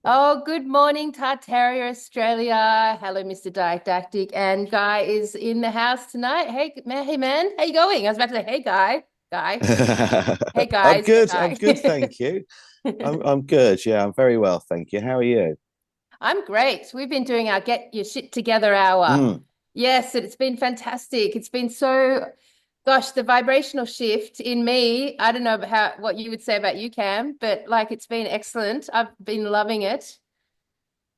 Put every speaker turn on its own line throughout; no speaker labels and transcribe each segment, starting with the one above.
Oh, good morning, Tartaria, Australia. Hello, Mr. Didactic. And Guy is in the house tonight. Hey man, how you going? I was about to say, hey Guy, Guy. Hey
I'm
guys,
good. I'm good,
Guy.
thank you. I'm good. Yeah, I'm very well, thank you. How are you?
I'm great. We've been doing our Get Your Shit Together hour.
Mm.
Yes, it's been fantastic. It's been so, gosh, the vibrational shift in me. I don't know about how what you would say about you, Cam, but like it's been excellent. I've been loving it.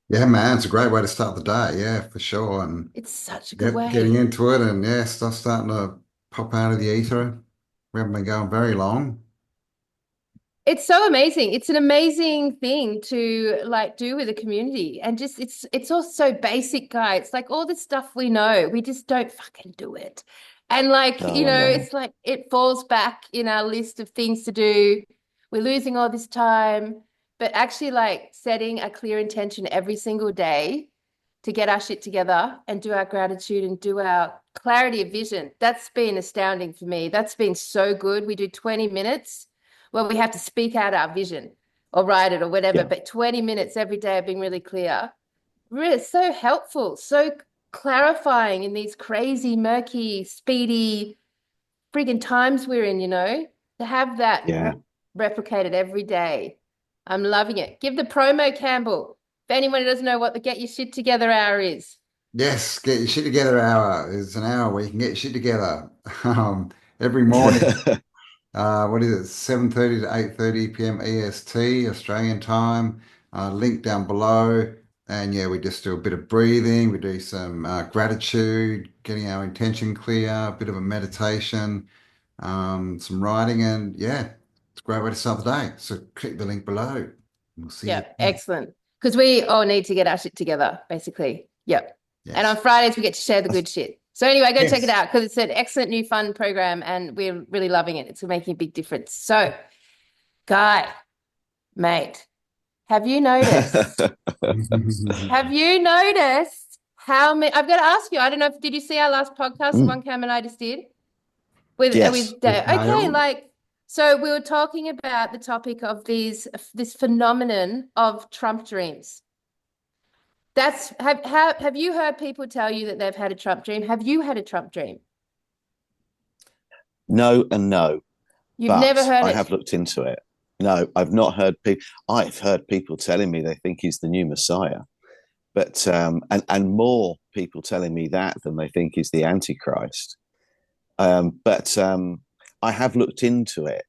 Yeah, man, it's a great way to start the day. Yeah, for sure. And
It's such a good
getting
way.
into it, and yeah, stuff starting to pop out of the ether. We haven't been going very long.
It's so amazing. It's an amazing thing to like do with a community. And just it's all so basic, guy. It's like all the stuff we know, we just don't fucking do it. And like,
Oh, I know.
it's like it falls back in our list of things to do. We're losing all this time, but actually like setting a clear intention every single day to get our shit together and do our gratitude and do our clarity of vision. That's been astounding for me. That's been so good. We do 20 minutes. Well, we have to speak out our vision or write it or whatever,
Yeah,
but 20 minutes every day of being really clear. Really so helpful, so clarifying in these crazy, murky, speedy friggin' times we're in, to have that
yeah.
replicated every day. I'm loving it. Give the promo, Campbell. If anyone who doesn't know what the Get Your Shit Together hour is.
Yes, get your shit together hour is an hour where you can get your shit together. Every morning. What is it? 7:30 to 8:30 p.m. EST, Australian time. Link down below. And yeah, we just do a bit of breathing. We do some gratitude, getting our intention clear, a bit of a meditation, some writing, and yeah, it's a great way to start the day. So click the link below. We'll see you
Yeah,
there.
excellent. Because we all need to get our shit together, basically. Yep. And on
Yes.
Fridays, we get to share the good shit. So anyway, go check it
Yes.
out because it's an excellent new fun program and we're really loving it. It's making a big difference. So, Guy, mate, have you noticed? Have you noticed how many? I've got to ask you. I don't know if did you see our last podcast, the
Mm.
one Cam and I just did with
Yes.
with
With
Dave? Okay,
Dale.
like so we were talking about the topic of this phenomenon of Trump dreams. That's have you heard people tell you that they've had a Trump dream? Have you had a Trump dream?
No and no,
You've never
but
heard
I
it.
have looked into it. No, I've not heard people. I've heard people telling me they think he's the new Messiah, but and more people telling me that than they think he's the Antichrist. But I have looked into it,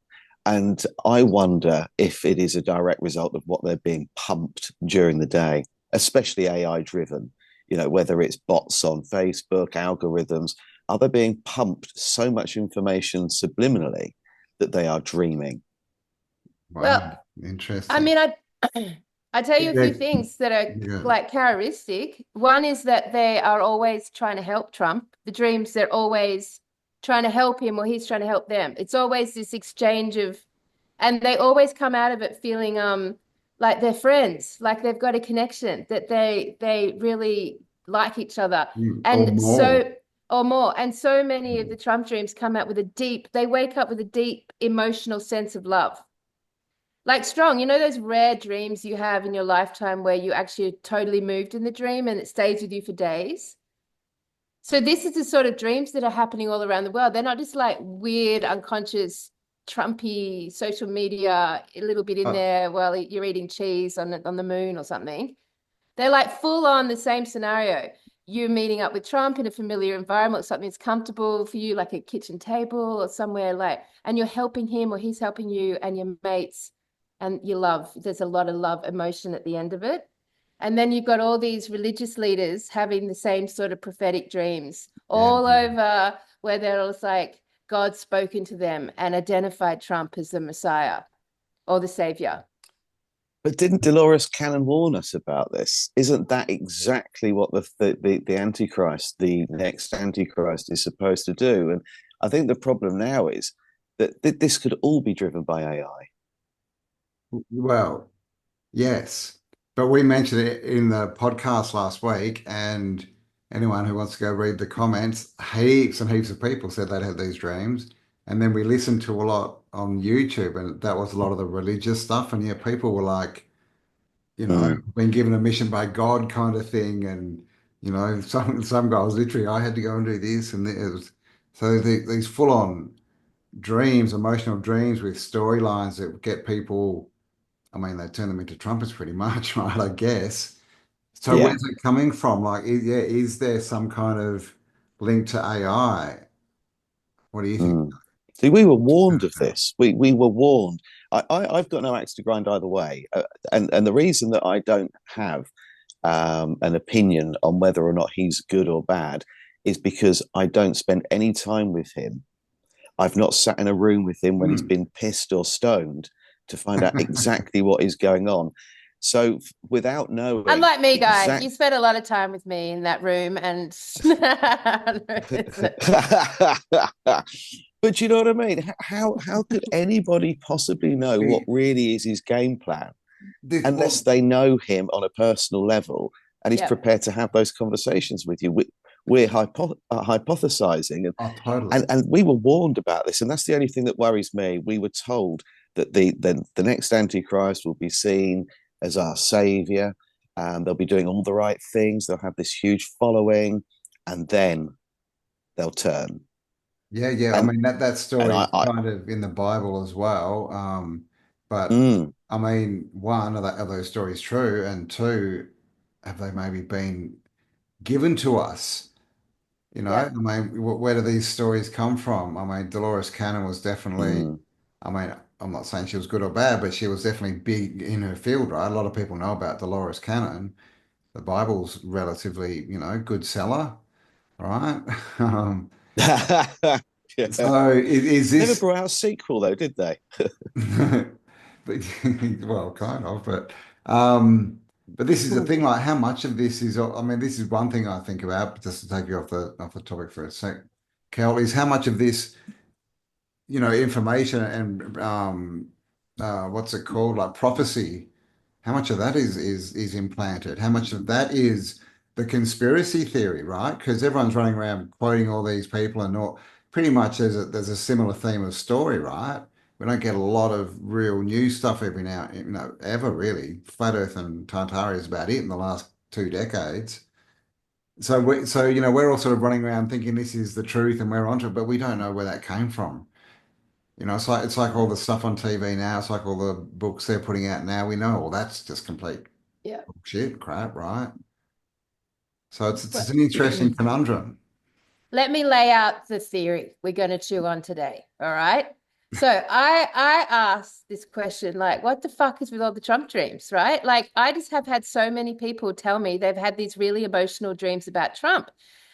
and I wonder if it is a direct result of what they're being pumped during the day, especially AI driven. Whether it's bots on Facebook, algorithms, are they being pumped so much information subliminally that they are dreaming?
Wow,
Well, I
interesting.
mean, I tell you a few
Yeah,
things that are
yeah.
like characteristic. One is that they are always trying to help Trump. The dreams, they're always trying to help him or he's trying to help them. It's always this exchange of, and they always come out of it feeling like they're friends, like they've got a connection, that they really like each other.
Or
And
more.
so or more. And so many of the Trump dreams come out with they wake up with a deep emotional sense of love. Like strong, those rare dreams you have in your lifetime where you actually are totally moved in the dream and it stays with you for days. So this is the sort of dreams that are happening all around the world. They're not just like weird, unconscious, Trumpy social media, a little bit in
Uh,
there while you're eating cheese on the moon or something. They're like full on the same scenario. You meeting up with Trump in a familiar environment, something that's comfortable for you, like a kitchen table or somewhere like, and you're helping him or he's helping you and your mates and you love. There's a lot of love emotion at the end of it. And then you've got all these religious leaders having the same sort of prophetic dreams
yeah.
all over where they're like God spoken to them and identified Trump as the Messiah or the savior.
But didn't Dolores Cannon warn us about this? Isn't that exactly what the Antichrist, the next Antichrist, is supposed to do? And I think the problem now is that this could all be driven by AI.
Well, yes. But we mentioned it in the podcast last week, and anyone who wants to go read the comments, heaps and heaps of people said they'd had these dreams. And then we listened to a lot on YouTube, and that was a lot of the religious stuff. And yeah, people were like, you know,
Mm.
been given a mission by God kind of thing. And, some guys literally, I had to go and do this and it was so these full on dreams, emotional dreams with storylines that get people, I mean, they turn them into trumpets pretty much, right? I guess. So
Yeah.
where's it coming from? Like, is there some kind of link to AI? What do you think?
Mm. See, we were warned of this. We were warned. I've got no axe to grind either way, and the reason that I don't have an opinion on whether or not he's good or bad is because I don't spend any time with him. I've not sat in a room with him when he's
Hmm.
been pissed or stoned to find out exactly what is going on. So without knowing
Unlike me, guy, you
exact
spent a lot of time with me in that room, and
but you know what I mean? How could anybody possibly know what
See,
really is his game plan unless
well,
they know him on a personal level and he's
yeah,
prepared to have those conversations with you? We're hypothesizing,
oh, totally.
and we were warned about this, and that's the only thing that worries me. We were told that the next Antichrist will be seen as our savior, and they'll be doing all the right things. They'll have this huge following, and then they'll turn.
Yeah, yeah. I
And
mean that
and
story is kind of in the Bible as well. But
mm,
I mean, one, are those stories true? And two, have they maybe been given to us?
yeah,
I mean, where do these stories come from? I mean, Dolores Cannon was definitely,
mm.
I mean, I'm not saying she was good or bad, but she was definitely big in her field, right? A lot of people know about Dolores Cannon. The Bible's relatively, good seller, right? Um,
Yeah.
so is
Never
this,
brought out a sequel though, did they?
but well, kind of, but this is the thing, like how much of this is, I mean, this is one thing I think about, just to take you off the topic for a sec, Kel, is how much of this information and what's it called, like prophecy, how much of that is implanted? How much of that is the conspiracy theory, right? Because everyone's running around quoting all these people and all pretty much there's a similar theme of story, right? We don't get a lot of real new stuff every now, ever really. Flat Earth and Tartaria is about it in the last 2 decades. So we're all sort of running around thinking this is the truth and we're onto it, but we don't know where that came from. It's like all the stuff on TV now. It's like all the books they're putting out now. We know, well, that's just complete
yeah.
shit, crap, right? So it's
But
an interesting conundrum.
let me lay out the theory we're going to chew on today. All right. So I asked this question, like, what the fuck is with all the Trump dreams, right? Like, I just have had so many people tell me they've had these really emotional dreams about Trump.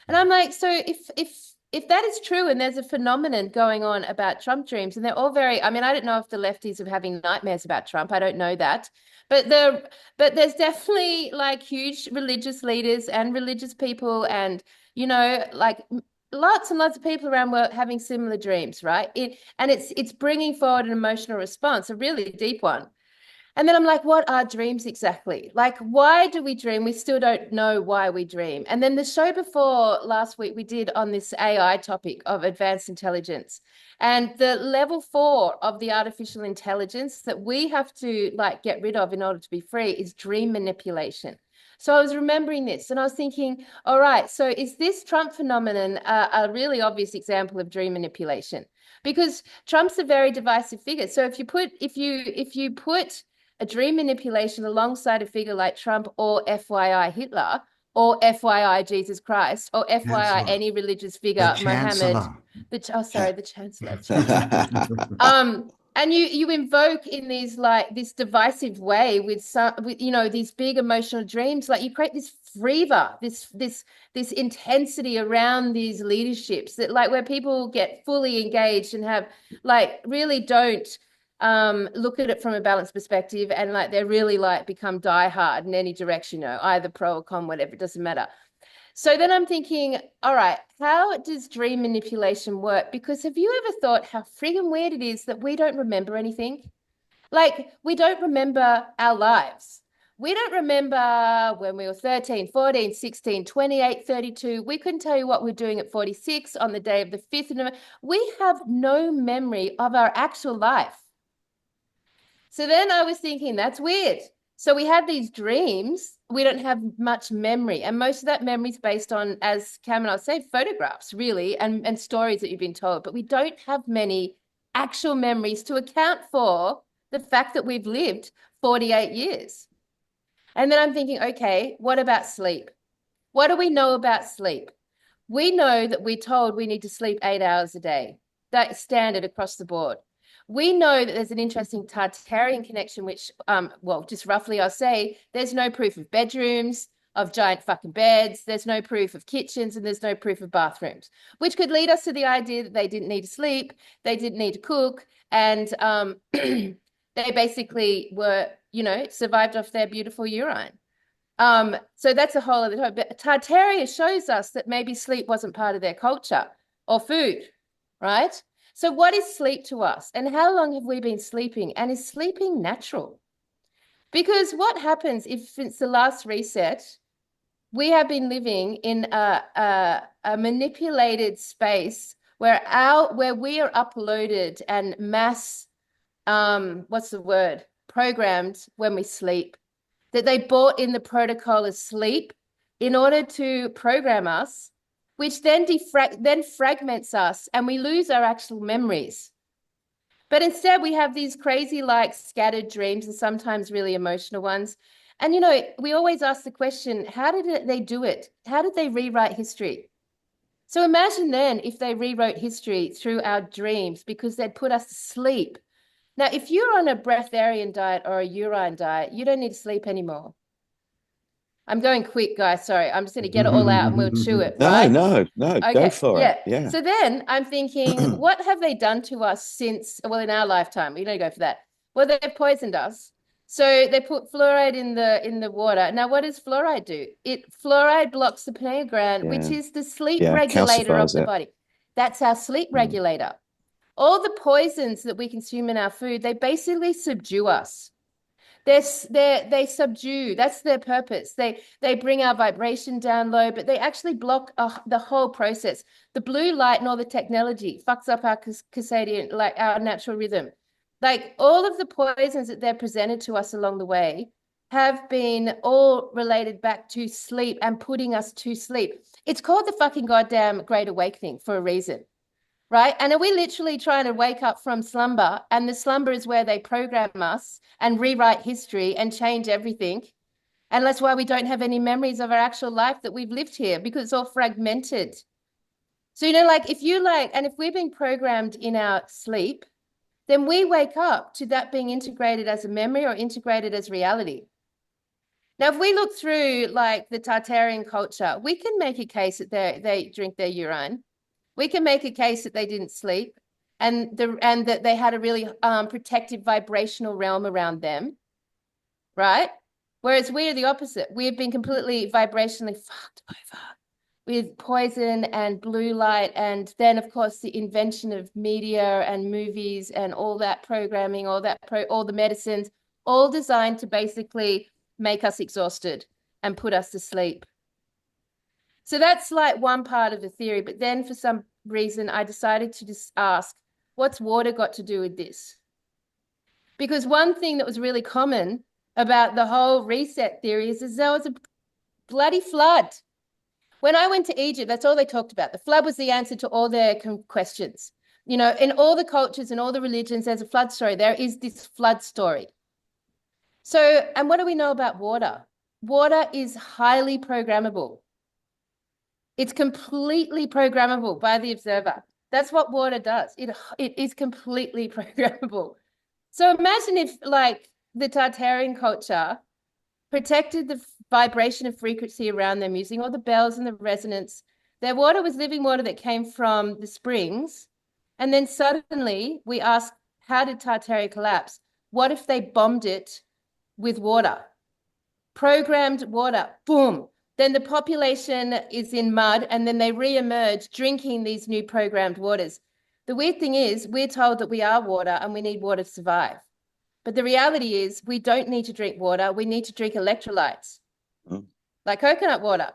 And I'm like, so if that is true and there's a phenomenon going on about Trump dreams, and they're all very, I mean, I don't know if the lefties are having nightmares about Trump. I don't know that. But there's definitely like huge religious leaders and religious people and like lots and lots of people around were having similar dreams, right? And it's bringing forward an emotional response, a really deep one. And then I'm like, what are dreams exactly? Like, why do we dream? We still don't know why we dream. And then the show before last week, we did on this AI topic of advanced intelligence. And the level 4 of the artificial intelligence that we have to like get rid of in order to be free is dream manipulation. So I was remembering this and I was thinking, all right, so is this Trump phenomenon a really obvious example of dream manipulation? Because Trump's a very divisive figure. So if you put a dream manipulation alongside a figure like Trump or FYI Hitler or FYI Jesus Christ or FYI
Chancellor,
any religious
the
figure, Mohammed,
Chancellor.
the Chancellor. And you invoke in these like this divisive way with some with these big emotional dreams, like you create this fever, this intensity around these leaderships that like where people get fully engaged and have like really don't look at it from a balanced perspective and like they're really like become diehard in any direction, either pro or con, whatever, it doesn't matter. So then I'm thinking, all right, how does dream manipulation work? Because have you ever thought how friggin' weird it is that we don't remember anything? Like, we don't remember our lives. We don't remember when we were 13, 14, 16, 28, 32. We couldn't tell you what we're doing at 46 on the day of the 5th of November. We have no memory of our actual life. So then I was thinking, that's weird. So we have these dreams. We don't have much memory. And most of that memory is based on, as Cam and I say, photographs, really, and stories that you've been told. But we don't have many actual memories to account for the fact that we've lived 48 years. And then I'm thinking, okay, what about sleep? What do we know about sleep? We know that we're told we need to sleep 8 hours a day. That's standard across the board. We know that there's an interesting Tartarian connection, which, well, just roughly I'll say, there's no proof of bedrooms, of giant fucking beds. There's no proof of kitchens, and there's no proof of bathrooms, which could lead us to the idea that they didn't need to sleep, they didn't need to cook, and they basically were, survived off their beautiful urine. So that's a whole other topic. But Tartaria shows us that maybe sleep wasn't part of their culture or food, right? So what is sleep to us? And how long have we been sleeping? And is sleeping natural? Because what happens if since the last reset, we have been living in a manipulated space where we are uploaded and mass, what's the word? Programmed when we sleep, that they brought in the protocol of sleep in order to program us, which then fragments us and we lose our actual memories. But instead we have these crazy, like, scattered dreams and sometimes really emotional ones. And, we always ask the question, how did they do it? How did they rewrite history? So imagine then if they rewrote history through our dreams, because they'd put us to sleep. Now, if you're on a breatharian diet or a urine diet, you don't need to sleep anymore. I'm going quick, guys. Sorry. I'm just going to get it all out and we'll chew it, right?
No,
Okay.
go for
Yeah.
it. Yeah.
So then I'm thinking, what have they done to us since, well, in our lifetime? We don't go for that. Well, they've poisoned us. So they put fluoride in the water. Now, what does fluoride do? Fluoride blocks the pineal gland, which
Yeah.
is the sleep
Yeah.
regulator of
Calcifies
the
it.
body. That's our sleep regulator. All the poisons that we consume in our food, they basically subdue us. They subdue. That's their purpose. They bring our vibration down low, but they actually block the whole process. The blue light and all the technology fucks up our circadian, like our natural rhythm. Like, all of the poisons that they're presented to us along the way have been all related back to sleep and putting us to sleep. It's called the fucking goddamn Great Awakening for a reason. Right. And are we literally trying to wake up from slumber? And the slumber is where they program us and rewrite history and change everything. And that's why we don't have any memories of our actual life that we've lived here, because it's all fragmented. So, like, and if we're being programmed in our sleep, then we wake up to that being integrated as a memory or integrated as reality. Now, if we look through, like, the Tartarian culture, we can make a case that they drink their urine. We can make a case that they didn't sleep and that they had a really protective vibrational realm around them, right? Whereas we're the opposite. We've been completely vibrationally fucked over with poison and blue light, and then, of course, the invention of media and movies and all that programming, all the medicines, all designed to basically make us exhausted and put us to sleep. So that's like one part of the theory. But then for some reason, I decided to just ask, what's water got to do with this? Because one thing that was really common about the whole reset theory is there was a bloody flood. When I went to Egypt, that's all they talked about. The flood was the answer to all their questions. In all the cultures and all the religions, there's a flood story. There is this flood story. So, and what do we know about water? Water is highly programmable. It's completely programmable by the observer. That's what water does. It is completely programmable. So imagine if, like, the Tartarian culture protected the vibration of frequency around them using all the bells and the resonance. Their water was living water that came from the springs. And then suddenly we ask, how did Tartaria collapse? What if they bombed it with water? Programmed water, boom. Then the population is in mud, and then they re-emerge drinking these new programmed waters. The weird thing is, we're told that we are water and we need water to survive. But the reality is, we don't need to drink water. We need to drink electrolytes, like coconut water.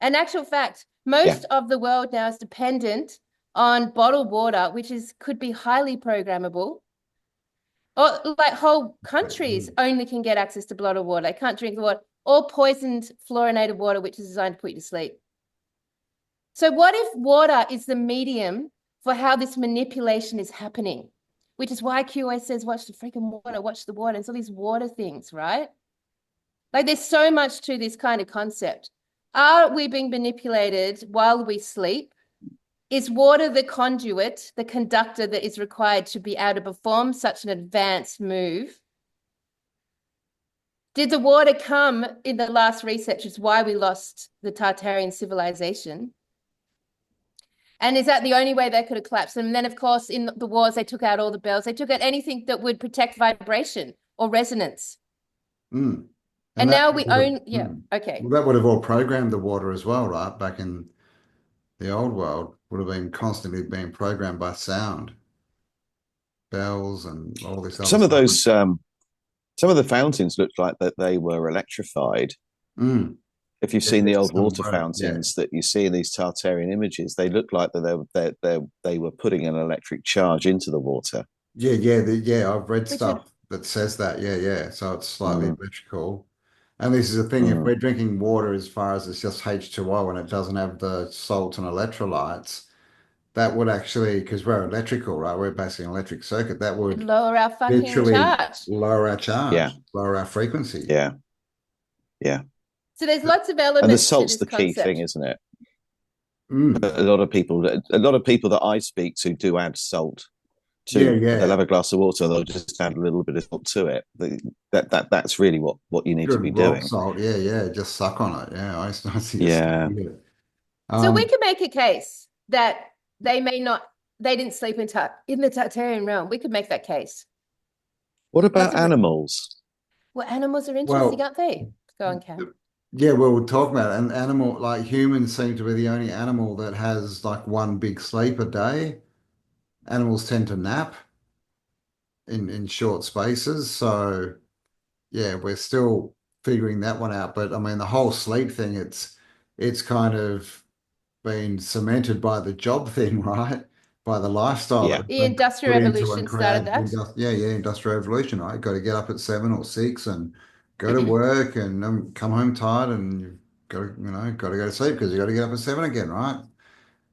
In actual fact, most of the world now is dependent on bottled water, which could be highly programmable. Or like whole countries only can get access to bottled water. They can't drink the water or poisoned fluorinated water, which is designed to put you to sleep. So what if water is the medium for how this manipulation is happening? Which is why Q always says, watch the freaking water, watch the water. It's all these water things, right? Like there's so much to this kind of concept. Are we being manipulated while we sleep? Is water the conduit, the conductor that is required to be able to perform such an advanced move? Did the water come in the last reset, which is why we lost the Tartarian civilization? And is that the only way they could have collapsed? And then, of course, in the wars, they took out all the bells. They took out anything that would protect vibration or resonance.
Mm.
And
that
now we
would have,
own, yeah, okay.
well, that would have all programmed the water as well, right? Back in the old world, would have been constantly being programmed by sound, bells, and all this other
Some of
stuff.
those, some of the fountains looked like that they were electrified.
Mm.
If you've
Yeah,
seen the old
some
water
were, yeah.
fountains that you see in these Tartarian images, they look like that they were putting an electric charge into the water.
Yeah. I've read
Which would,
stuff that says that. Yeah. So it's slightly
Mm,
electrical. And this is the thing, if
mm.
we're drinking water as far as it's just H2O and it doesn't have the salt and electrolytes, that would actually, because we're electrical, right? We're basically an electric circuit, that
would
would
lower our fucking
literally
charge.
lower our
Yeah,
charge, lower our frequency.
yeah, yeah.
So there's lots of
And the
elements to
salt's
this
the key thing,
concept.
isn't it?
Mm.
A lot of people that I speak to do add salt
Yeah,
to. They'll
yeah.
have a glass of water, they'll just add a little bit of salt to it. That's really what you need to
Good
be
rock
doing.
salt. Yeah. Just suck on it. Yeah, I see it.
Yeah.
Yeah.
So we
Um,
could make a case that they may not, they didn't sleep in the Tartarian realm. We could make that case.
What
Lots
about
of,
animals?
well, animals are interesting,
well,
aren't they? Go on, Cam.
yeah, well, we'll talk about it. An animal like humans seem to be the only animal that has like one big sleep a day. Animals tend to nap in short spaces. So yeah, we're still figuring that one out. But I mean, the whole sleep thing, it's kind of been cemented by the job thing, right? By the lifestyle that
Yeah.
we've
The
been
Industrial
put into and
Revolution started
created.
that.
Yeah, industrial revolution, right? Got to get up at 7 or 6 and go to work and come home tired and you've got to, got to go to sleep because you got to get up at 7 again, right?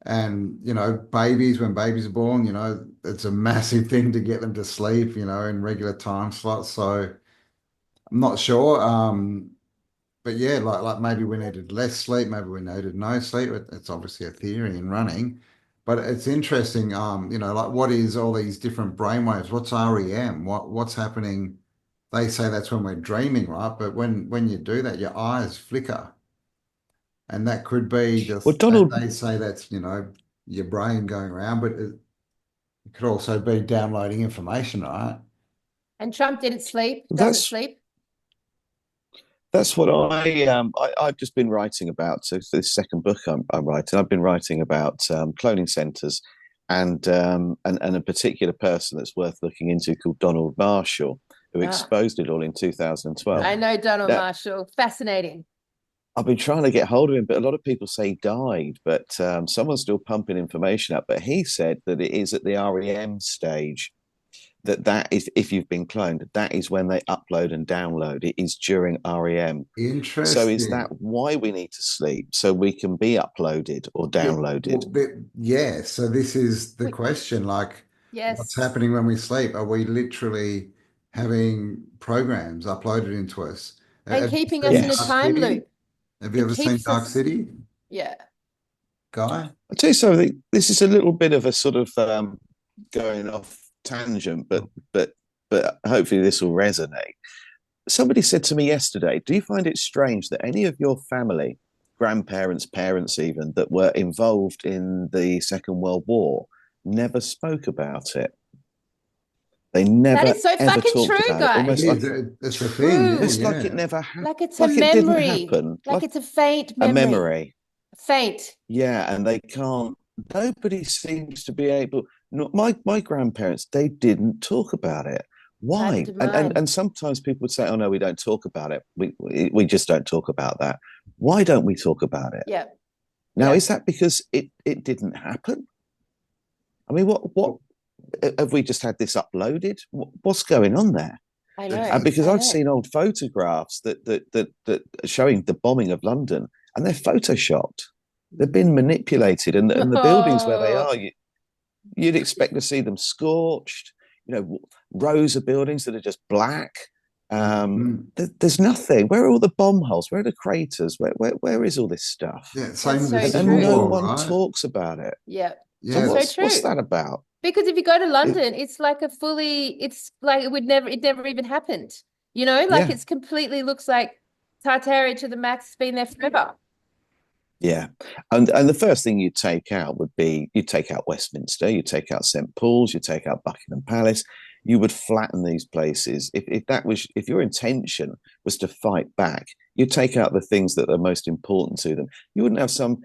And babies, when babies are born, it's a massive thing to get them to sleep, in regular time slots. So I'm not sure. But yeah, like maybe we needed less sleep, maybe we needed no sleep. It's obviously a theory in running, but it's interesting. Like what is all these different brainwaves? What's REM? What's happening? They say that's when we're dreaming, right? But when you do that, your eyes flicker, and that could be
Well,
just
Donald,
they say that's your brain going around, but it could also be downloading information, right?
And Trump didn't sleep, doesn't
that's
sleep.
that's what I've just been writing about. So this second book I'm writing, I've been writing about cloning centers and a particular person that's worth looking into called Donald Marshall, who
Ah,
exposed it all in 2012.
I know Donald
That
Marshall. Fascinating.
I've been trying to get hold of him, but a lot of people say he died, but someone's still pumping information up. But he said that it is at the REM stage that is, if you've been cloned, that is when they upload and download. It is during REM. So is that
Interesting.
why we need to sleep? So we can be uploaded or downloaded?
Yeah. So this is the
We,
question, like, what's
yes.
happening when we sleep? Are we literally having programs uploaded into us?
And
Have you
keeping us
seen
in a
Dark
Yes.
time
City?
loop.
Have you
It
ever seen
keeps
Dark
us,
City,
yeah.
Guy?
I'll tell you something. This is a little bit of a sort of going off tangent, but hopefully this will resonate. Somebody said to me yesterday, do you find it strange that any of your family, grandparents, parents even, that were involved in the Second World War never spoke about it? They
That
never
is so
ever
fucking
talked
true,
about it.
It
Almost
guys.
like
is. It's a thing. Yeah,
True.
almost like it
yeah.
never happened,
Like it's a
like it didn't
memory.
happen,
Like
like
it's a faint
a
memory.
memory.
Faint.
Yeah, and they can't. Nobody seems to be able. Not my grandparents. They didn't talk about it.
Hard
Why?
to
And
mine.
and sometimes people would say, "Oh no, we don't talk about it. We just don't talk about that." Why don't we talk about it?
Yeah.
Now,
Yeah.
is that because it didn't happen? I mean, what have we just had this uploaded? What's going on there?
I know.
It's,
Because
I
I've
know.
seen old photographs that are showing the bombing of London, and they're photoshopped. They've been manipulated, and the buildings where they
Oh,
are, you'd expect to see them scorched. Rows of buildings that are just black.
mm,
There's nothing. Where are all the bomb holes? Where are the craters? Where is all this stuff?
yeah,
that's
same with the
so
And
Civil
true.
no
War,
one
right?
talks about it.
Yeah,
So
it's
Yeah,
so
what's
true.
that about?
Because if you go to
It,
London, it's like it's like it never even happened. Like
yeah,
it's completely looks like Tartaria to the max, has been there forever.
yeah. And the first thing you take out would be you take out Westminster, you take out St. Paul's, you take out Buckingham Palace. You would flatten these places. If your intention was to fight back, you'd take out the things that are most important to them. You wouldn't have some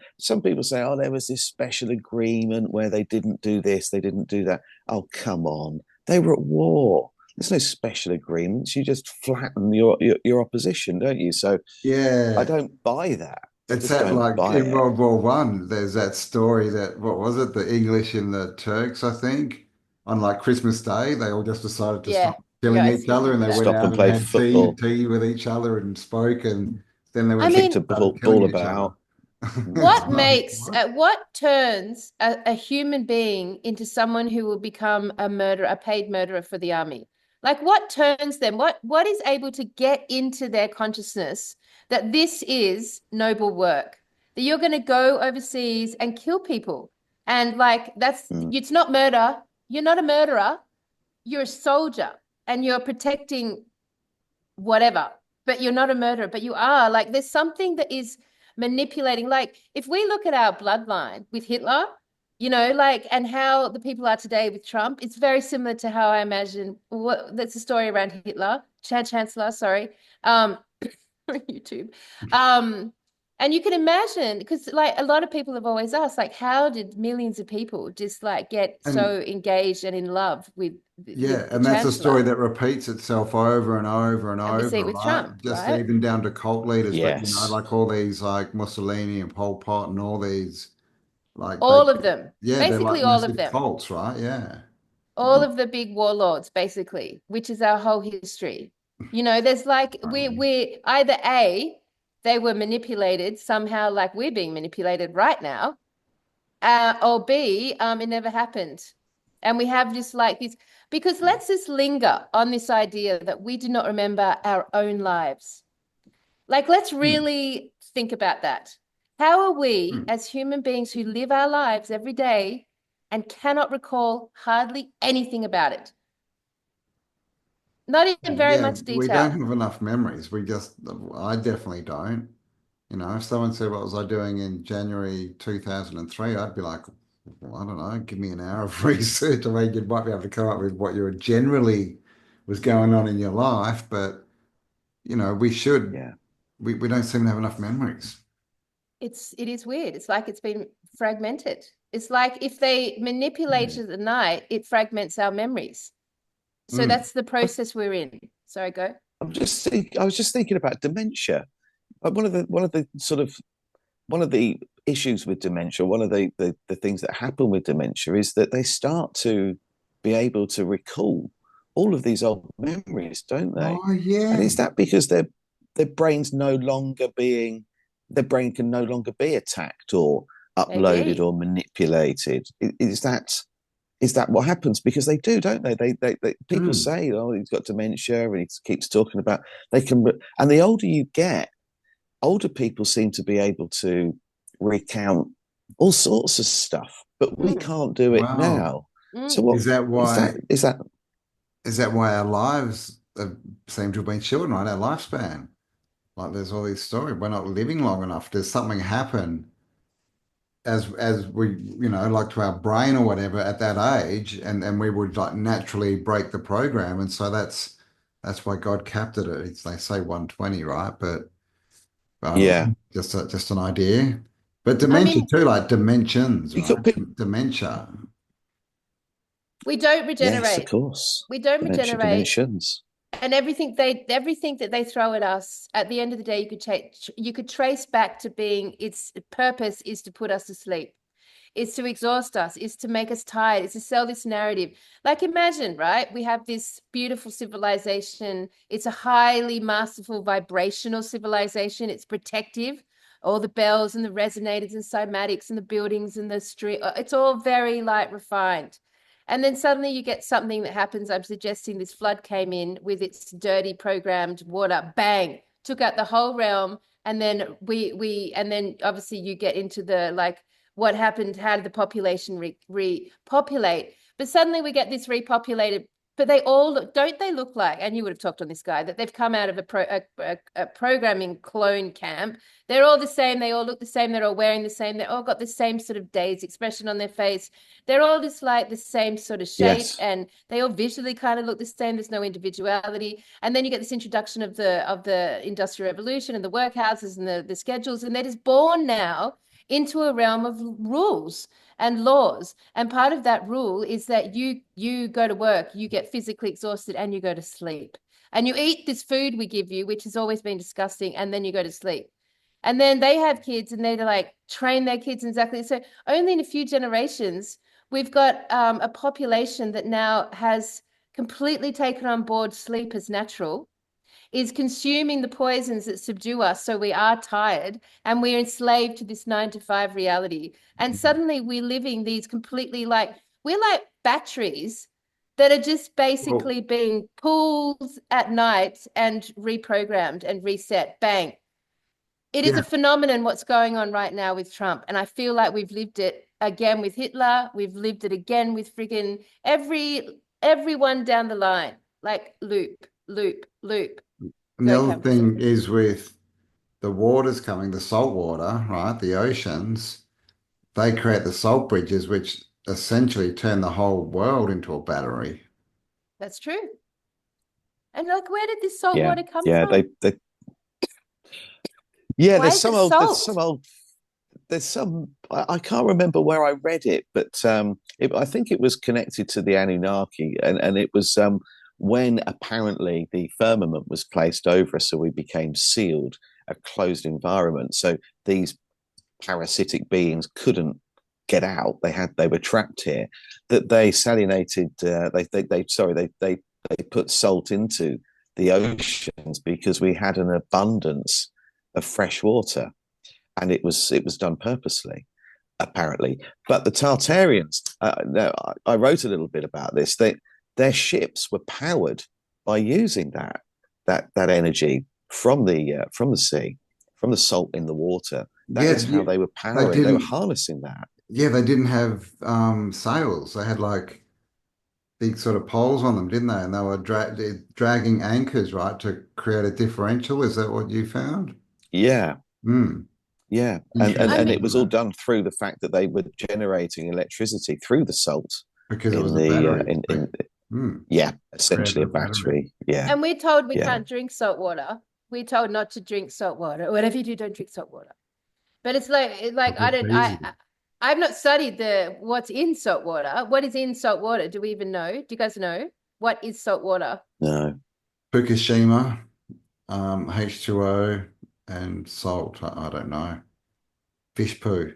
people say, oh, there was this special agreement where they didn't do this, they didn't do that. Oh, come on. They were at war. There's no special agreements. You just flatten your opposition, don't you? So I
yeah.
don't buy that. I
It's
just
that
don't
like
buy
in
it.
World War One, there's that story that what was it, the English and the Turks, I think, on like Christmas Day, they all just decided to
Yeah,
stop
yeah,
killing each
I
other and
remember
they
that.
went
Stop
out
and
and
played
had
football,
tea with each other and spoke and then they
I
went
kicked
mean,
a
started
ball
killing each other.
about.
It's
what
like,
makes
what?
what turns a human being into someone who will become a murderer, a paid murderer for the army? Like what turns them? What is able to get into their consciousness that this is noble work? That you're going to go overseas and kill people. And like
Mm,
it's not murder. You're not a murderer. You're a soldier and you're protecting whatever, but you're not a murderer, but you are. Like there's something that is manipulating. Like if we look at our bloodline with Hitler, like and how the people are today with Trump, it's very similar to how I imagine that's the story around Hitler, Chancellor, sorry. YouTube. Um, and you can imagine, because like a lot of people have always asked, like, how did millions of people just like get
And
so engaged and in love with
yeah,
the
and that's a story
Chancellor?
that repeats itself over and over and
And we see
over,
it with
right?
Trump,
Just
right?
even down to cult leaders, but
yes.
like all these like Mussolini and Pol Pot and all these like they
All of them,
yeah, they're
basically
like
all of
massive
them,
cults, right? Yeah.
all of the big warlords, basically, which is our whole history. There's like we either A, they were manipulated somehow, like we're being manipulated right now, or B, it never happened. And we have just like this, because let's just linger on this idea that we do not remember our own lives. Like, let's
Hmm.
really think about that. How are we,
Hmm.
as human beings who live our lives every day and cannot recall hardly anything about it? Not in very
Yeah,
much
we don't
detail.
have enough memories. I definitely don't. If someone said, what was I doing in January 2003, I'd be like, well, I don't know, give me an hour of research. I mean, you might be able to come up with what you were generally was going on in your life, but, we should,
Yeah.
we don't seem to have enough memories.
It is weird. It's like it's been fragmented. It's like if they manipulate
Mm.
it at night, it fragments our memories. So
Mm.
that's the process we're in. Sorry, go.
I was just thinking about dementia. One of the one of the issues with dementia, one of the things that happen with dementia is that they start to be able to recall all of these old memories, don't they?
Oh,
And
yeah.
is that because their brains no longer being their brain can no longer be attacked or uploaded
Maybe.
or manipulated? Is that what happens? Because they do, don't they? They people
Mm.
say, "Oh, he's got dementia," and he keeps talking about they can. And the older you get, older people seem to be able to recount all sorts of stuff, but we
Mm,
can't do it
Wow.
now. So
mm.
what
Is that
is
why,
that? Is that
is that why our lives seem to have been shortened, right? Our lifespan. Like there's all these stories. We're not living long enough. Does something happen as we, like to our brain or whatever at that age, and we would like naturally break the program. And so that's why God capped it at they say 120, right? But I don't
yeah?
know, just an idea. But
I
dementia
mean,
too, like dimensions,
You
right?
got people.
Dementia.
we don't
Yes, of
regenerate.
course.
We don't
Dementia,
regenerate.
dimensions.
And everything that they throw at us, at the end of the day, you could trace back to being its purpose is to put us to sleep. is to exhaust us, is to make us tired, is to sell this narrative. Like imagine, right? We have this beautiful civilization. It's a highly masterful vibrational civilization. It's protective. All the bells and the resonators and cymatics and the buildings and the street, it's all very like refined. And then suddenly you get something that happens. I'm suggesting this flood came in with its dirty programmed water, bang, took out the whole realm. And then and then obviously you get into the like, what happened? How did the population repopulate? But suddenly we get this repopulated, but they all look, don't they look like, and you would have talked on this guy, that they've come out of a programming clone camp. They're all the same. They all look the same. They're all wearing the same. They've all got the same sort of dazed expression on their face. They're all just like the same sort of shape,
Yes.
and they all visually kind of look the same. There's no individuality. And then you get this introduction of the Industrial Revolution and the workhouses and the schedules, and they're just born now into a realm of rules and laws. And part of that rule is that you go to work, you get physically exhausted, and you go to sleep. And you eat this food we give you, which has always been disgusting, and then you go to sleep. And then they have kids and they like train their kids exactly. So only in a few generations, we've got a population that now has completely taken on board sleep as natural, is consuming the poisons that subdue us. So we are tired and we're enslaved to this 9 to 5 reality. And suddenly we're living these completely like, we're like batteries that are just
Well,
basically being pulled at night and reprogrammed and reset. Bang. It is
yeah.
a phenomenon what's going on right now with Trump. And I feel like we've lived it again with Hitler. We've lived it again with friggin' everyone down the line. Like loop, loop, loop.
And the
Very
other
comforting.
thing is with the waters coming, the salt water, right? The oceans, they create the salt bridges, which essentially turn the whole world into a battery.
That's true. And like, where did this salt
Yeah.
water come
Yeah.
from?
They yeah,
Why is it salt?
there's some I can't remember where I read it, but I think it was connected to the Anunnaki, and it was when apparently the firmament was placed over us, so we became sealed, a closed environment. So these parasitic beings couldn't get out. They were trapped here. That they salinated. They put salt into the oceans because we had an abundance of fresh water, and it was done purposely, apparently. But the Tartarians, now, I wrote a little bit about this. Their ships were powered by using that energy from the sea, from the salt in the water. That
Yeah,
is how they were
they
powering. They were
didn't.
harnessing that.
Yeah, they didn't have sails. They had like big sort of poles on them, didn't they? And they were dragging anchors, right, to create a differential. Is that what you found?
Yeah,
Hmm.
yeah,
I
and
mean,
it was all done through the fact that they were generating electricity through the salt
Because it
in
was a
the
battery.
in
Hmm.
yeah,
Created
essentially
a
a
battery.
battery. Yeah,
and we're told we
yeah.
can't drink salt water. We're told not to drink salt water. Whatever you do, don't drink salt water. But it's like I
It's
don't
easy.
I've not studied the what's in salt water. What is in salt water? Do we even know? Do you guys know what is salt water?
No.
Fukushima, H2O, and salt. I don't know. Fish poo.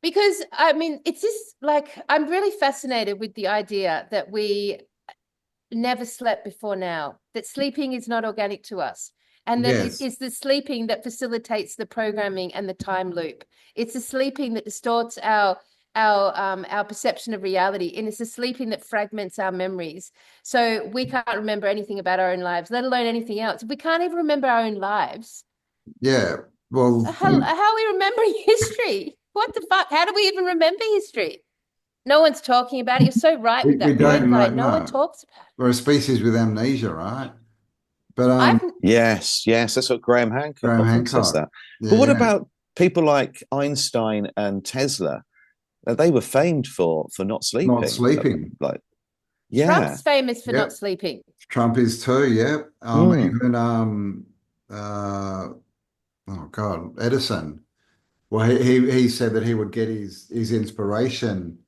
Because I mean, it's just like I'm really fascinated with the idea that we never slept before now, that sleeping is not organic to us, and that it
Yes.
is the sleeping that facilitates the programming and the time loop. It's the sleeping that distorts our perception of reality, and it's the sleeping that fragments our memories. So we can't remember anything about our own lives, let alone anything else. If we can't even remember our own lives,
Yeah. Well,
how are we remembering history? What the fuck? How do we even remember history? No one's talking about it. You're so right with
we
that quote,
don't
Guy.
know.
No one
No,
talks about it.
we're a species with amnesia, right? But
I've
Yes, yes, that's what Graham Hancock
Graham
often says
Hancock.
that. But
Yeah,
what
yeah.
about people like Einstein and Tesla? They were famed for not
Not
sleeping.
sleeping.
Like, yeah.
Trump's famous for not
Yep.
sleeping.
Trump is too. Yep.
Mm,
Even uh oh God, Edison. Well, he said that he would get his inspiration.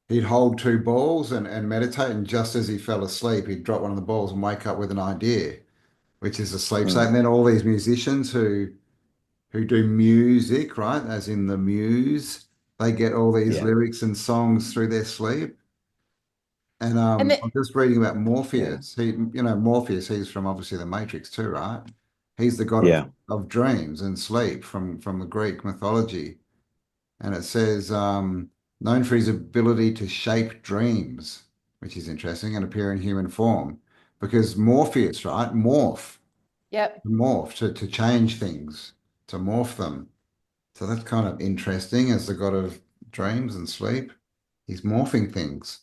He'd hold two balls and meditate, and just as he fell asleep, he'd drop one of the balls and wake up with an idea, which is a sleep state.
mm,
And then all these musicians who do music, right, as in the muse, they get all these
Yeah.
lyrics and songs through their sleep. And
And
I'm just reading about
Yeah.
Morpheus. Morpheus, he's from obviously the Matrix too, right? He's the god
Yeah.
of dreams and sleep from the Greek mythology. And it says, known for his ability to shape dreams, which is interesting, and appear in human form. Because Morpheus, right?
yep.
Morph to change things, to morph them. So that's kind of interesting as the god of dreams and sleep. He's morphing things.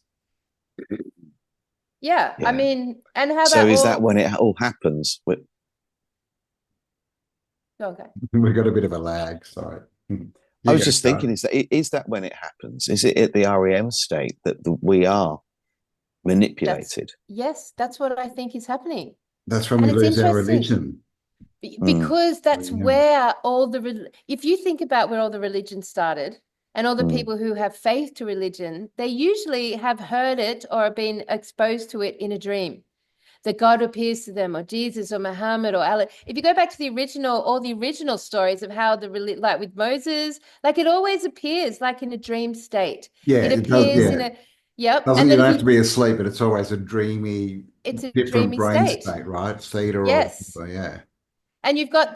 Yeah. I
Yeah.
mean, and how
So
about
is that
all
when it all happens?
okay.
We've got a bit of a lag, sorry.
I
You
was
go,
just thinking,
Charlie.
is that when it happens? Is it at the REM state that we are
That's
manipulated?
yes, that's what I think is happening.
That's when
And
we
it's
lose our
interesting
religion.
Mm,
because that's
Yeah.
where all if you think about where all the religion started and all the
mm.
people who have faith to religion, they usually have heard it or been exposed to it in a dream. That God appears to them, or Jesus, or Muhammad, or Allah. If you go back to all the original stories of how like with Moses, like it always appears like in a dream state.
Yeah,
It
it does.
appears in
Yeah.
a, yep.
Doesn't
And
you
then
don't
if
have to
you,
be asleep, but it's always a dreamy,
it's a
different
dreamy
brain
state.
state, right? Theta or
Yes.
so, yeah.
And you've got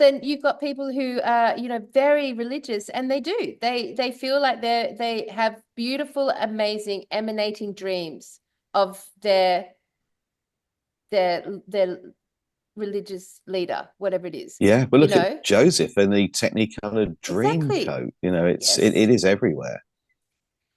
people who are, very religious, and they feel like they have beautiful, amazing, emanating dreams of their religious leader, whatever it is,
Yeah, but
you
look at
know?
Joseph and the Technicolor dream
Exactly.
coat. It
Yes.
is everywhere.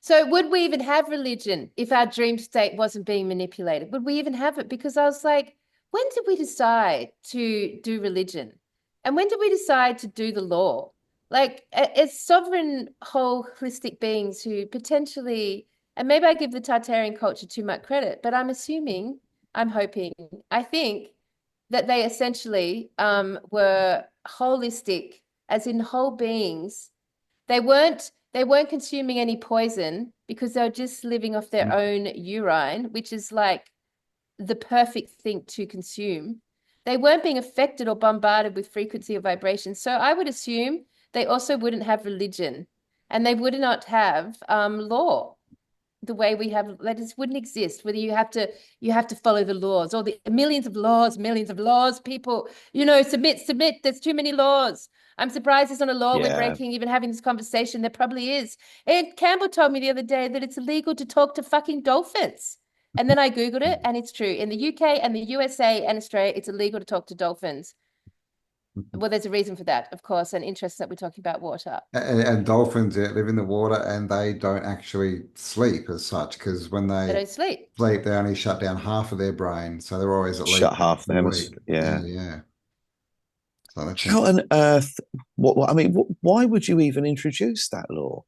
So would we even have religion if our dream state wasn't being manipulated? Would we even have it? Because I was like, when did we decide to do religion? And when did we decide to do the law? Like, as sovereign, whole, holistic beings who potentially, and maybe I give the Tartarian culture too much credit, but I'm assuming, I'm hoping, I think that they essentially were holistic, as in whole beings. They weren't consuming any poison because they were just living off their own urine, which is like the perfect thing to consume. They weren't being affected or bombarded with frequency or vibration. So I would assume they also wouldn't have religion, and they would not have law the way we have. That just wouldn't exist. Whether you have to follow the laws, or the millions of laws, people, submit. There's too many laws. I'm surprised there's not a law we're
Yeah,
breaking, even having this conversation. There probably is. And Campbell told me the other day that it's illegal to talk to fucking dolphins. And then I Googled it, and it's true. In the UK and the USA and Australia, it's illegal to talk to dolphins. Well, there's a reason for that, of course, and interest that we're talking about water.
And dolphins, yeah, live in the water and they don't actually sleep as such because when
They
they
don't sleep.
sleep, they only shut down half of their brain. So they're always at least
shut half the
awake.
hemisphere.
Yeah,
Yeah.
yeah. So that's
How on earth? I mean, why would you even introduce that law?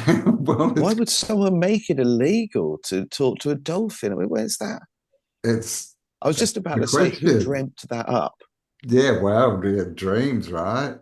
well,
Why would someone make it illegal to talk to a dolphin? I mean, where's that?
it's
I was
that's
just about
the
to say, who
question.
dreamt that up?
Yeah, well, yeah, dreams, right?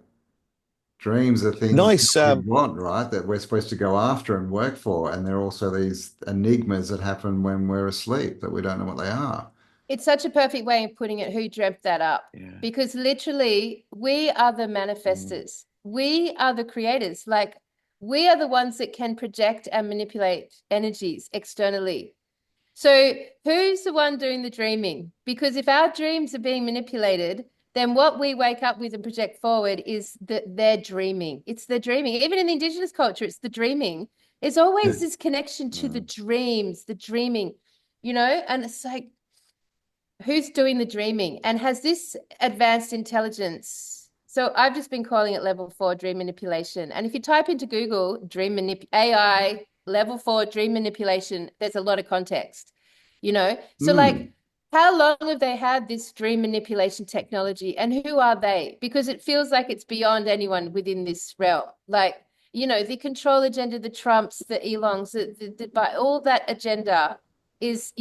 Dreams are things
Nice.
we want, right? That we're supposed to go after and work for. And they're also these enigmas that happen when we're asleep that we don't know what they are.
It's such a perfect way of putting it. Who dreamt that up?
Yeah.
Because literally, we are the
Mm.
manifestors. We are the creators. Like, we are the ones that can project and manipulate energies externally. So, who's the one doing the dreaming? Because if our dreams are being manipulated, then what we wake up with and project forward is that they're dreaming. It's the dreaming. Even in the indigenous culture, it's the dreaming. It's always this connection to the
Mm.
dreams, the dreaming, and it's like, who's doing the dreaming and has this advanced intelligence? So I've just been calling it level 4 dream manipulation. And if you type into Google AI level 4 dream manipulation, there's a lot of context, So like,
Mm.
how long have they had this dream manipulation technology, and who are they? Because it feels like it's beyond anyone within this realm. Like, the control agenda, the Trumps, the Elongs, by all that agenda
They're
is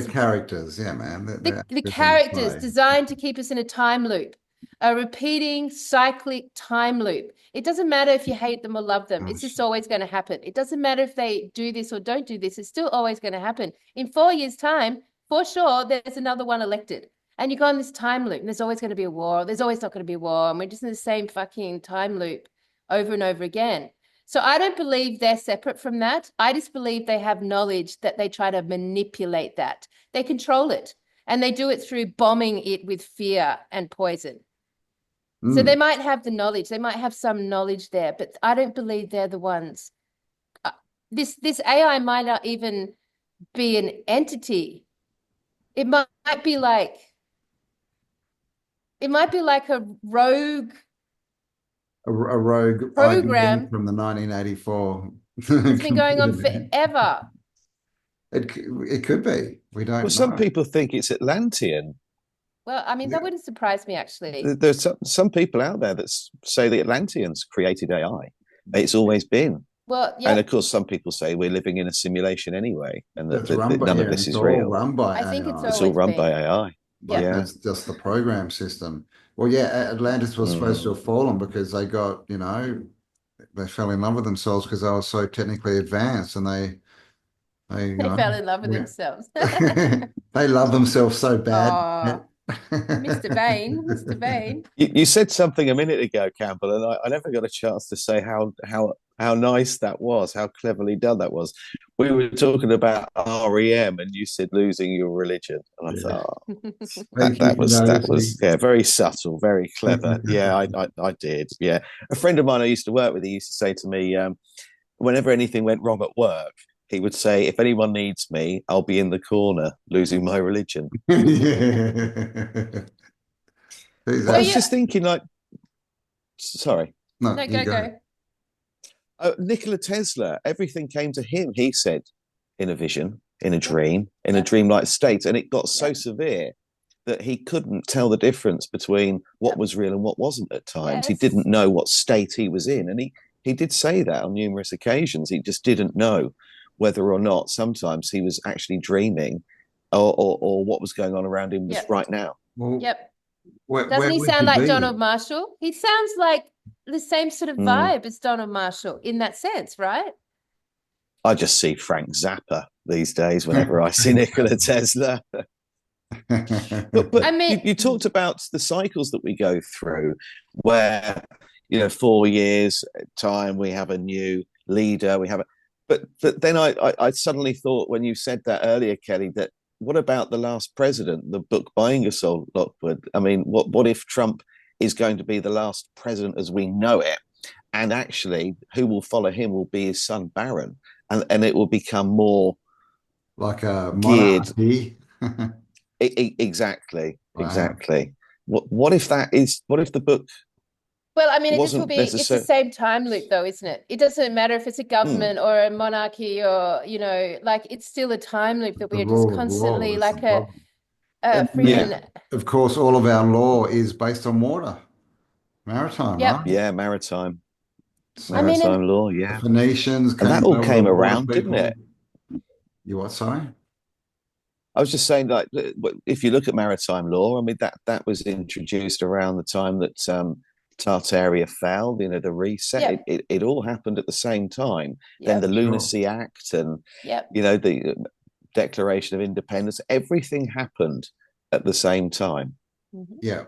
characters, yeah, man. They're
the
actors in the
characters
play.
designed to keep us in a time loop, a repeating cyclic time loop. It doesn't matter if you hate them or love them.
Oh,
It's just always going to happen. It doesn't matter if they do this or don't do this. It's still always going to happen. In 4 years' time, for sure, there's another one elected. And you go on this time loop, and there's always going to be a war. There's always not going to be a war. And we're just in the same fucking time loop over and over again. So I don't believe they're separate from that. I just believe they have knowledge that they try to manipulate that. They control it, and they do it through bombing it with fear and poison. So they might have the knowledge. They might have some knowledge there, but I don't believe they're the ones. This AI might not even be an entity. It might be like a rogue
A rogue IBM
program
from the 1984
that's been going on
computer.
forever.
It could be. We don't
Well, some
know.
people think it's Atlantean.
Well, I mean, that wouldn't surprise me, actually.
There's some people out there that say the Atlanteans created AI. It's always been.
Well,
And
yeah,
of course, some people say we're living in a simulation anyway, and
That's
that
run by,
none of
yeah,
this
it's
is
all
real.
run by
I think it's
AI.
It's all
always
run by
been.
AI.
Yeah.
Like
Yeah.
that's just the program system. Well, yeah, Atlantis was supposed to have fallen because they got, they fell in love with themselves because they were so technically advanced and
They fell in love with
went,
themselves.
they love themselves so bad.
Oh, Mr. Vane, Mr. Vane.
You said something a minute ago, Campbell, and I never got a chance to say how nice that was, how cleverly done that was. We were talking about REM, and you said losing your religion, and I
Yeah.
thought
Thank you
that
for
was
noticing.
yeah, very subtle, very clever. Yeah, I did. Yeah, a friend of mine I used to work with, he used to say to me, whenever anything went wrong at work, he would say, "If anyone needs me, I'll be in the corner losing my religion."
Yeah.
But I
So
was
Exactly.
just
yeah,
thinking, like, sorry.
No,
no,
you
go,
go.
go.
Nikola Tesla, everything came to him, he said, in a vision, in a
Yep,
dream, in a
yep,
dreamlike state. And it got so
yep,
severe that he couldn't tell the difference between what
yep.
was real and what wasn't at times. He didn't
Yes.
know what state he was in. And he did say that on numerous occasions. He just didn't know whether or not sometimes he was actually dreaming or what was going on around him was
Yep,
right now.
Well,
yep.
where
Doesn't he
would
sound
you
like
be?
Donald Marshall? He sounds like the same sort of
Mm.
vibe as Donald Marshall in that sense, right?
I just see Frank Zappa these days whenever I see Nikola Tesla. But
I mean,
you talked about the cycles that we go through, where 4 years time we have a new leader, we have a. But then I suddenly thought when you said that earlier, Kelly, that what about the last president, the book by Ingersoll Lockwood? I mean, what if Trump is going to be the last president as we know it, and actually who will follow him will be his son Barron, and it will become more
Like a
geared.
monarchy.
Exactly,
Wow.
exactly. What if that is? What if the book
well, I mean, it just will
wasn't
be, it's the
necessary?
same time loop though, isn't it? It doesn't matter if it's a
Mm,
government or a monarchy or, like it's still a time loop that
The
we are just
rule of law
constantly
is the
like a,
problem.
a
And then,
yeah,
freaking,
of course, all of our law is based on water, maritime, right?
yep.
yeah,
I
So
mean, and
maritime law,
the
yeah,
Phoenicians
and that
came
all
over the
came
water
around, didn't it?
people. You what, sorry?
I was just saying, like, if you look at maritime law, I mean that was introduced around the time that Tartaria fell. The reset. It,
yep,
it it all happened at the same time. Then the
yep,
Sure.
Lunacy Act, and
yep.
the Declaration of Independence. Everything happened at the same time.
Mhm.
Yeah.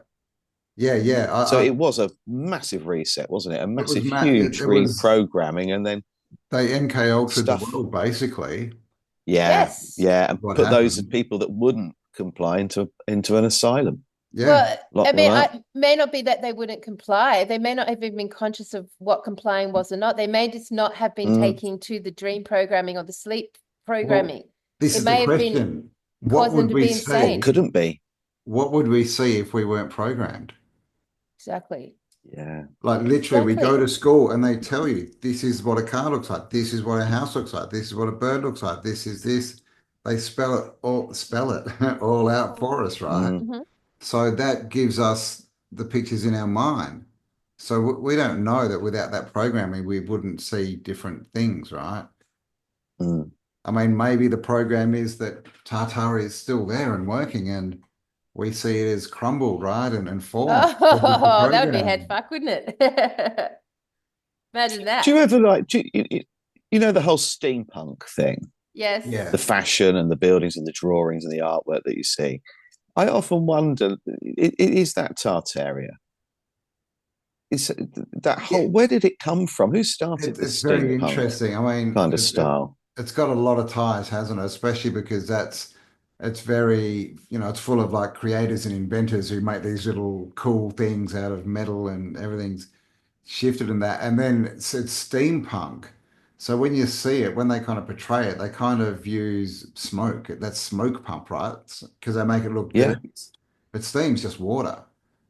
Yeah, yeah.
So it was a massive reset, wasn't it? A
It was
massive,
it,
huge
it was
reprogramming, and then
they MK Ultra'd the
stuff.
world basically.
Yeah,
Yes.
yeah, and
What
put those
happened?
people that wouldn't comply into an asylum,
Yeah.
Well, I
lock them
mean,
up.
I may not be that they wouldn't comply. They may not have even been conscious of what complying was or not. They may just not have been
Mm,
taking to the dream programming or the sleep
Well,
programming.
this
It
is the
may have been
question. What
causing them
would
to
we
be
or
insane.
see?
couldn't be.
What would we see if we weren't programmed?
Exactly.
Yeah.
Like literally, we go
Exactly.
to school and they tell you this is what a car looks like, this is what a house looks like, this is what a bird looks like, this is this. They spell it all out for us, right?
Mm,
Hmm.
So that gives us the pictures in our mind. So we don't know that without that programming, we wouldn't see different things, right?
mm.
I mean, maybe the program is that Tartaria is still there and working, and we see it as crumbled, right? And fallen. With the
Oh, that would be head
program.
fuck, wouldn't it? Imagine
Do
that.
you ever like? The whole steampunk thing,
Yes.
the
Yeah.
fashion and the buildings and the drawings and the artwork that you see. I often wonder, is that Tartaria? it's that
Yeah,
whole. Where did it come from? Who started
it's
this
very
steampunk
interesting. I mean,
kind of style?
it's got a lot of ties, hasn't it? Especially because it's very, it's full of like creators and inventors who make these little cool things out of metal and everything's shifted in that. And then it's steampunk. So when you see it, when they kind of portray it, they kind of use smoke. That's smoke pump, right? Because they make it look
Yeah,
dirty. But steam's just water.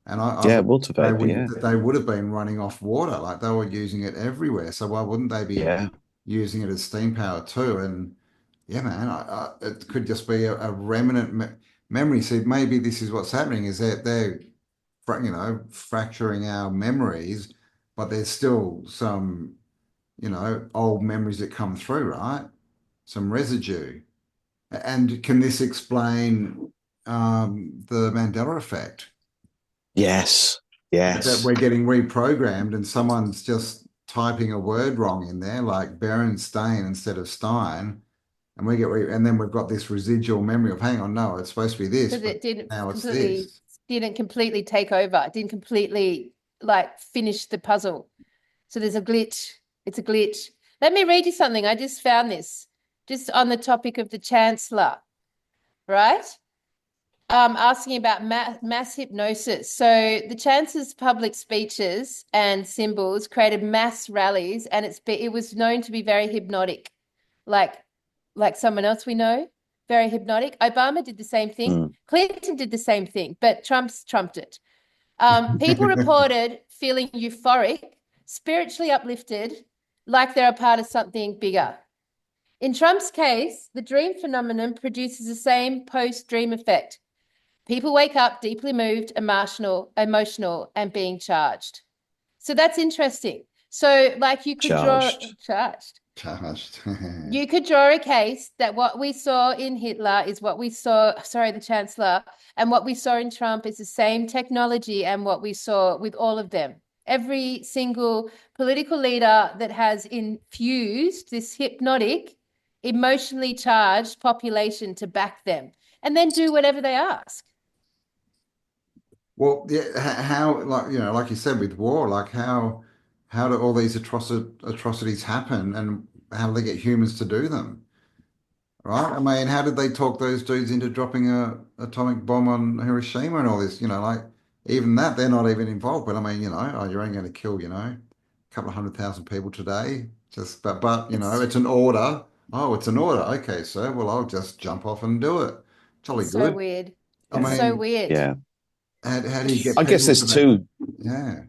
And I
yeah,
believe
water vapor. Yeah,
they would have been running off water, like they were using it everywhere. So why wouldn't they be
yeah,
using it as steam power too? And yeah, man, it could just be a remnant memory. So maybe this is what's happening is that they're fracturing our memories, but there's still some, old memories that come through, right? Some residue. And can this explain the Mandela effect?
yes,
That
yes.
we're getting reprogrammed and someone's just typing a word wrong in there, like Berenstain instead of Stein, and and then we've got this residual memory of, hang on, no, it's supposed to be this,
Because
but
it didn't
now it's
completely
this.
didn't completely take over. It didn't completely like finish the puzzle. So there's a glitch. It's a glitch. Let me read you something. I just found this, just on the topic of the Chancellor, right? Asking about mass hypnosis. So the Chancellor's public speeches and symbols created mass rallies, and it was known to be very hypnotic, like someone else we know, very hypnotic. Obama did the same thing.
Mm.
Clinton did the same thing, but Trump's trumped it. People reported feeling euphoric, spiritually uplifted, like they're a part of something bigger. In Trump's case, the dream phenomenon produces the same post-dream effect. People wake up deeply moved, emotional, and being charged. So that's interesting. So, like, you could draw
Charged.
charged.
Charged.
You could draw a case that what we saw in Hitler is what we saw, sorry, the Chancellor, and what we saw in Trump is the same technology and what we saw with all of them. Every single political leader that has infused this hypnotic, emotionally charged population to back them and then do whatever they ask.
Well, yeah, how, like, like you said with war, like how do all these atrocities happen and how do they get humans to do them? Right? I mean, how did they talk those dudes into dropping a atomic bomb on Hiroshima and all this? Like even that they're not even involved. But I mean, oh, you're only going to kill, a couple of 100,000 people today. Just but
It's
it's an order. Oh, it's an order. Okay, sir. Well, I'll just jump off and do it. Jolly
it's so
good.
weird.
I
It's so
mean,
weird.
Yeah.
how do you get
I guess
people to
there's
that?
two.
Yeah.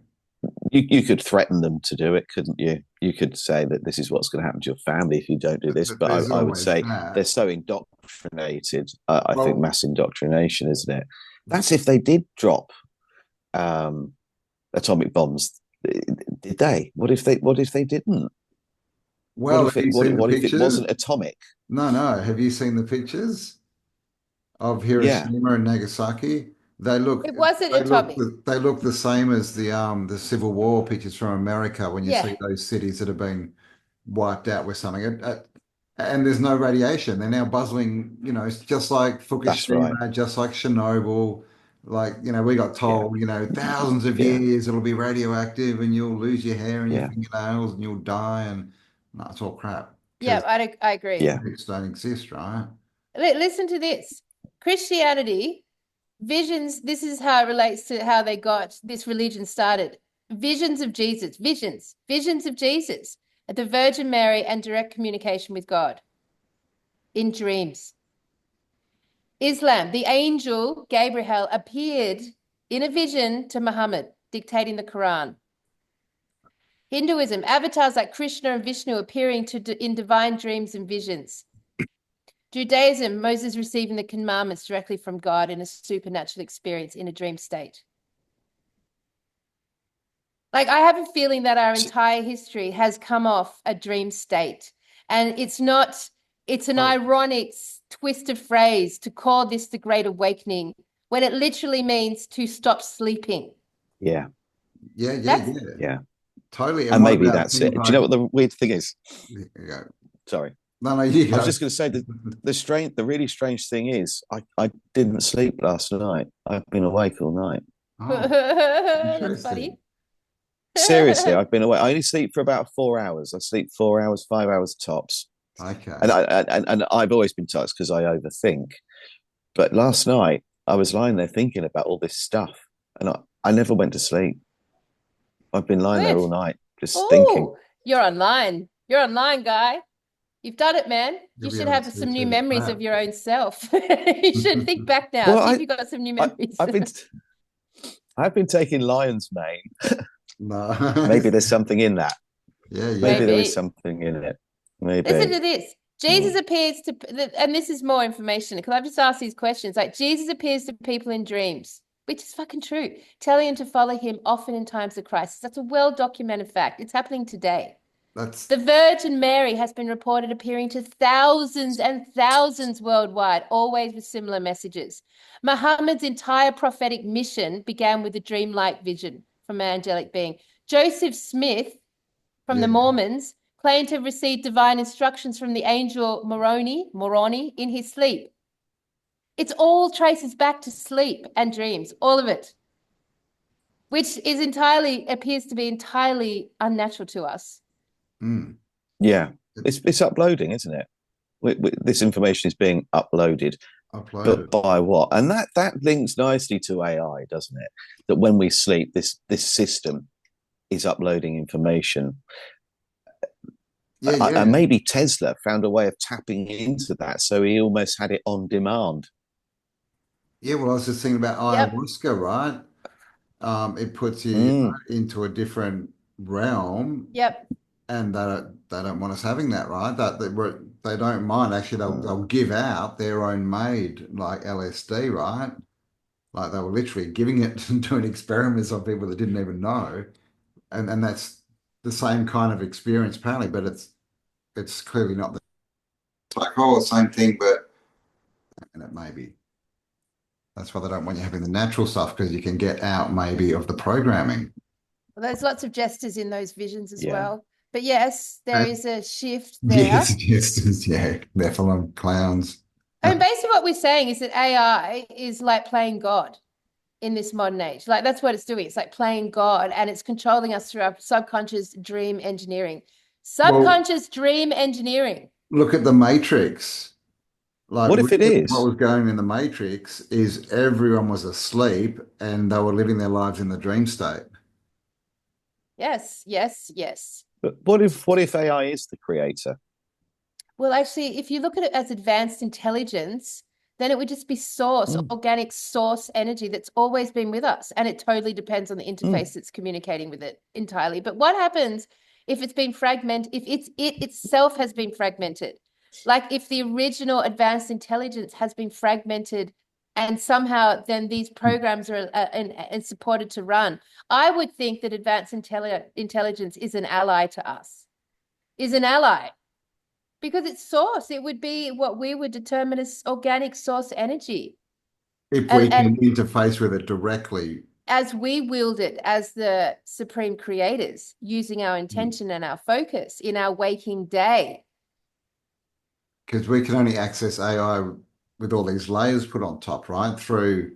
You could threaten them to do it, couldn't you? You could say that this is what's going to happen to your family if you don't do this. But
There's
I would
always
say they're
that.
so indoctrinated. I think
Well,
mass indoctrination, isn't it? That's if they did drop um, atomic bombs. Did they? What if they didn't?
well, have you seen the
What if it
pictures?
wasn't atomic?
No, no. Have you seen the pictures of
Yeah,
Hiroshima and Nagasaki?
It wasn't atomic.
They look the same as the Civil War pictures from America when you see
Yeah.
those cities that have been wiped out with something. And there's no radiation. They're now buzzing, it's just like
that's right.
Fukushima, just like Chernobyl. Like, we got
Yeah,
told, thousands of
yeah,
years it'll be radioactive and you'll lose your hair and your
yeah,
fingernails and you'll die. And no, it's all crap
Yeah,
because
I agree.
yeah.
physics don't exist, right?
Listen to this. Christianity, visions, this is how it relates to how they got this religion started. Visions of Jesus, visions of Jesus at the Virgin Mary and direct communication with God in dreams. Islam, the angel Gabriel appeared in a vision to Muhammad, dictating the Quran. Hinduism, avatars like Krishna and Vishnu appearing in divine dreams and visions. Judaism, Moses receiving the commandments directly from God in a supernatural experience in a dream state. Like, I have a feeling that our entire history has come off a dream state. And it's an
Oh,
ironic twist of phrase to call this the Great Awakening when it literally means to stop sleeping.
Yeah,
yeah, yeah,
That's
yeah.
yeah.
Totally. And
And
what
maybe
about
that's it.
things
Do you
like,
know what the weird thing is?
yeah,
Sorry.
no, no, you
I was
go.
just going to say that the really strange thing is I didn't sleep last night. I've been awake all night.
Oh,
that's
interesting.
funny.
Seriously, I've been away. I only sleep for about 4 hours. I sleep 4 hours, 5 hours tops. And
Okay.
and I've always been touched because I overthink. But last night I was lying there thinking about all this stuff, and I never went to sleep. I've been lying there
Good.
all night just thinking.
Oh, you're online. You're online, guy. You've done it, man.
You'll
You
be
should
able to
have
see
some new
through the
memories of
crap.
your own self. You should think back now.
Well,
See if you got some new
I
memories.
I've been I've been taking lion's mane. Maybe
Nice.
there's something in that.
Yeah,
Maybe
yeah.
there is
Maybe.
something in it.
Listen
Maybe.
to this.
Mm.
Jesus appears to, and this is more information because I've just asked these questions. Like Jesus appears to people in dreams, which is fucking true, telling them to follow him often in times of crisis. That's a well-documented fact. It's happening today.
That's
The Virgin Mary has been reported appearing to thousands and thousands worldwide, always with similar messages. Muhammad's entire prophetic mission began with a dreamlike vision from an angelic being. Joseph Smith from
yeah.
the Mormons claimed to have received divine instructions from the angel Moroni in his sleep. It's all traces back to sleep and dreams, all of it, which is entirely appears to be entirely unnatural to us.
Mm.
Yeah,
It's
it's uploading, isn't it? This information is being uploaded, but
uploaded.
by what? And that links nicely to AI, doesn't it? That when we sleep, this system is uploading information.
Yeah,
And
yeah.
maybe Tesla found a way of tapping into that, so he almost had it on demand.
Yeah, well, I was just thinking about
Yep.
ayahuasca, right? It puts you
Mm.
into a different realm,
Yep.
and they don't want us having that, right? They don't mind. Actually, they'll
Mm.
give out their own made like LSD, right? Like they were literally giving it and doing experiments on people that didn't even know, and that's the same kind of experience apparently, but it's clearly not the like oh the same thing, but and it may be. That's why they don't want you having the natural stuff because you can get out maybe of the programming.
Well, there's lots of jesters in those visions as
Yeah.
well. But yes, there
And
is a shift there.
yes, yes, yeah, they're full of clowns.
I mean, basically what we're saying is that AI is like playing God in this modern age. Like that's what it's doing. It's like playing God and it's controlling us through our subconscious dream engineering.
Well,
Subconscious dream engineering.
look at the Matrix. Like
What if it
really what
is?
was going in the Matrix is everyone was asleep and they were living their lives in the dream state.
Yes, yes, yes.
But what if AI is the creator?
Well, actually, if you look at it as advanced intelligence, then it would just be source,
Mm.
organic source energy that's always been with us. And it totally depends on the
Mm.
interface that's communicating with it entirely. But what happens if it's been fragmented, if it itself has been fragmented? Like if the original advanced intelligence has been fragmented and somehow then these programs are and supported to run, I would think that advanced intelligence is an ally to us, is an ally because it's source. It would be what we would determine as organic source energy.
If we
And
can interface with it directly,
as we wield it as the supreme creators, using our intention and our focus in our waking day.
because we can only access AI with all these layers put on top, right? Through,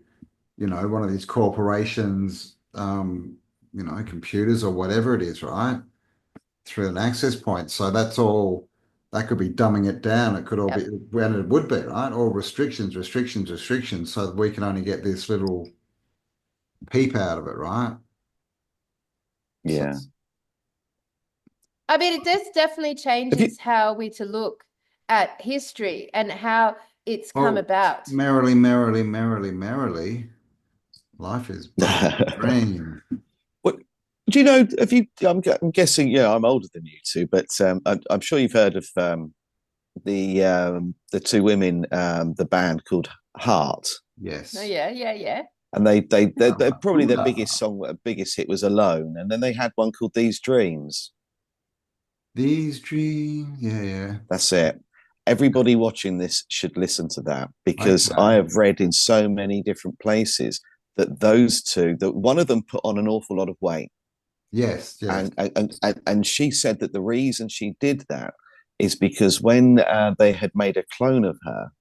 one of these corporations, computers or whatever it is, right? Through an access point. So that's all that could be dumbing it down. It could all be,
Yep.
and it would be, right? All restrictions, restrictions, restrictions, so that we can only get this little peep out of it, right? So
Yeah.
I mean, it does definitely
Have you?
changes how we to look at history and how it's come
well,
about.
merrily, merrily, merrily, merrily, life is but a dream.
What do you know? Have you? I'm guessing. Yeah, I'm older than you two, but I'm sure you've heard of the two women, the band called Heart,
Oh,
Yes.
yeah, yeah, yeah.
and they're probably their biggest
Buddha.
song, biggest hit was Alone, and then they had one called These Dreams.
These dreams. Yeah, yeah.
That's it. Everybody watching this should listen to that because I
Okay.
have read in so many different places that those two, that one of them put on an awful lot of weight.
Yes, yes.
And she said that the reason she did that is because when they had made a clone of her,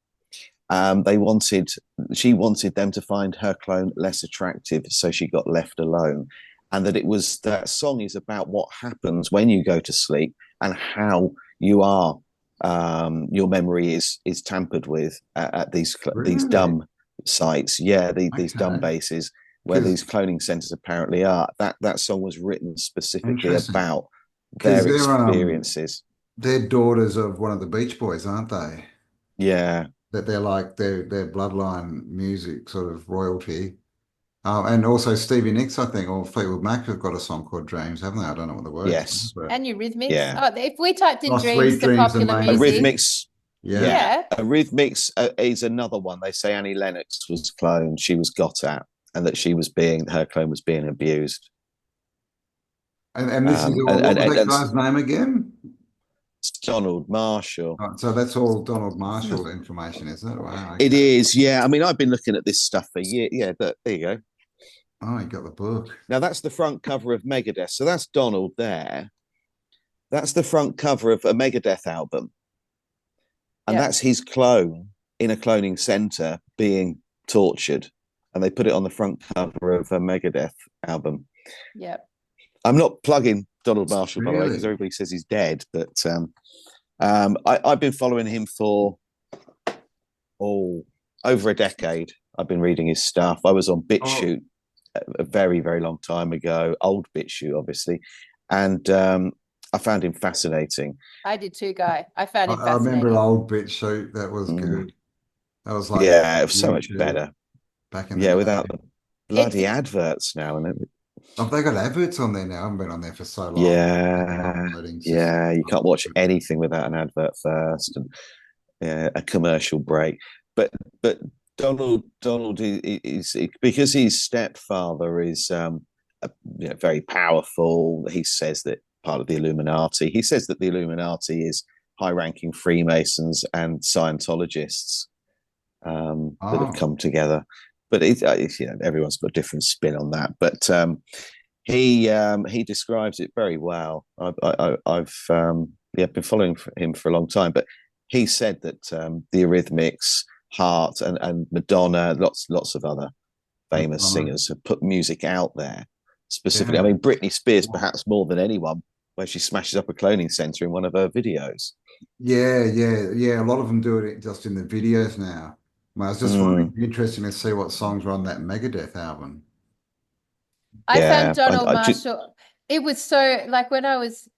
they wanted she wanted them to find her clone less attractive, so she got left alone. and that song is about what happens when you go to sleep and how you are your memory is tampered with at these
Really?
dumb sites. These dumb
Okay.
bases where
Because
these cloning centers apparently are. That song was written specifically
interesting.
about
Because
their experiences.
they're daughters of one of the Beach Boys, aren't they?
Yeah.
That they're like their bloodline music sort of royalty. And also Stevie Nicks, I think, or Fleetwood Mac have got a song called Dreams, haven't they? I don't know what the words are,
Yes.
but
And Eurythmics.
Yeah.
Oh, if we typed in
oh,
dreams
Sweet
to
Dreams
popular
amazing.
music,
Eurythmics.
Yeah.
Yeah.
yeah.
Eurythmics is another one. They say Annie Lennox was cloned. She was got at, and that her clone was being abused.
And this is all, what was
And
that guy's name again?
it's Donald Marshall.
Oh, so that's all Donald Marshall information, is it? Wow,
It
okay.
is, yeah. I mean, I've been looking at this stuff for years. Yeah, there you go.
Oh, you got the book.
Now that's the front cover of Megadeth. So that's Donald there. That's the front cover of a Megadeth album, and
Yeah.
that's his clone in a cloning center being tortured, and they put it on the front cover of a Megadeth album.
Yeah.
I'm not plugging Donald Marshall, by the way, because
Really?
everybody says he's dead, but I've been following him for over a decade. I've been reading his stuff. I was on
Oh,
BitChute a very, very long time ago, old BitChute, obviously, and I found him fascinating.
I did too, Guy. I found him
I remember
fascinating.
old BitChute. That was
Mm.
good. That was like
Yeah, it was so much
YouTube
better.
back in the
Yeah, without
day.
the bloody
It
adverts now and everything.
Oh, they got adverts on there now. I haven't been on there for so long. The
Yeah,
uploading system.
yeah. You can't watch anything without an advert first, and yeah, a commercial break. But Donald is because his stepfather is very powerful. He says that part of the Illuminati. He says that the Illuminati is high-ranking Freemasons and Scientologists that have
Oh,
come together. But everyone's got a different spin on that. But he describes it very well. I've been following him for a long time, but he said that the Eurythmics, Heart, and Madonna, lots of other famous
Madonna.
singers have put music out there specifically. I
Yeah.
mean, Britney Spears, perhaps more than anyone, where she smashes up a cloning center in one of her videos.
Yeah. A lot of them do it just in the videos now. Well, I was just finding
Mm,
it interesting to see what songs were on that Megadeth album.
I found
yeah,
Donald Marshall. It was so like when I was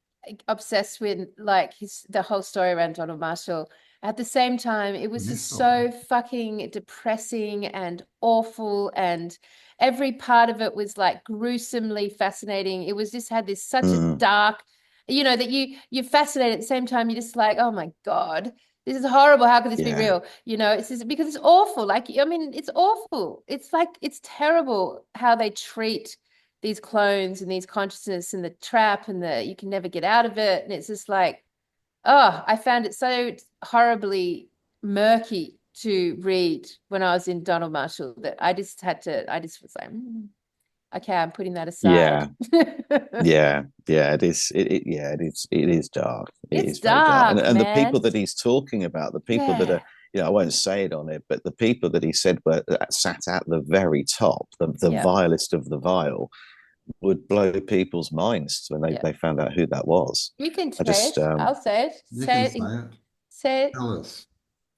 obsessed with like the whole story around Donald Marshall. At the same time, it was just
Yes, or-
so fucking depressing and awful, and every part of it was like gruesomely fascinating. It was just had this such a
mm,
dark, that you're fascinated at the same time. You're just like, oh my God, this is horrible. How could this be
yeah,
real? It's just because it's awful. Like, I mean, it's awful. It's like it's terrible how they treat these clones and these consciousness and the trap and the you can never get out of it. And it's just like, oh, I found it so horribly murky to read when I was in Donald Marshall that I just was like, okay, I'm putting that aside.
yeah. Yeah, it is. It is dark. It
It's
is very dark.
dark,
And the people
man.
that he's talking about, the people that
Yeah.
are, I won't say it on it, but the people that he said were sat at the very top, the
Yeah.
vilest of the vile, would blow people's minds when
Yeah.
they found out who that was.
You can
I
say it.
just
I'll say it.
You can
Say it.
say it.
Say it.
Tell us.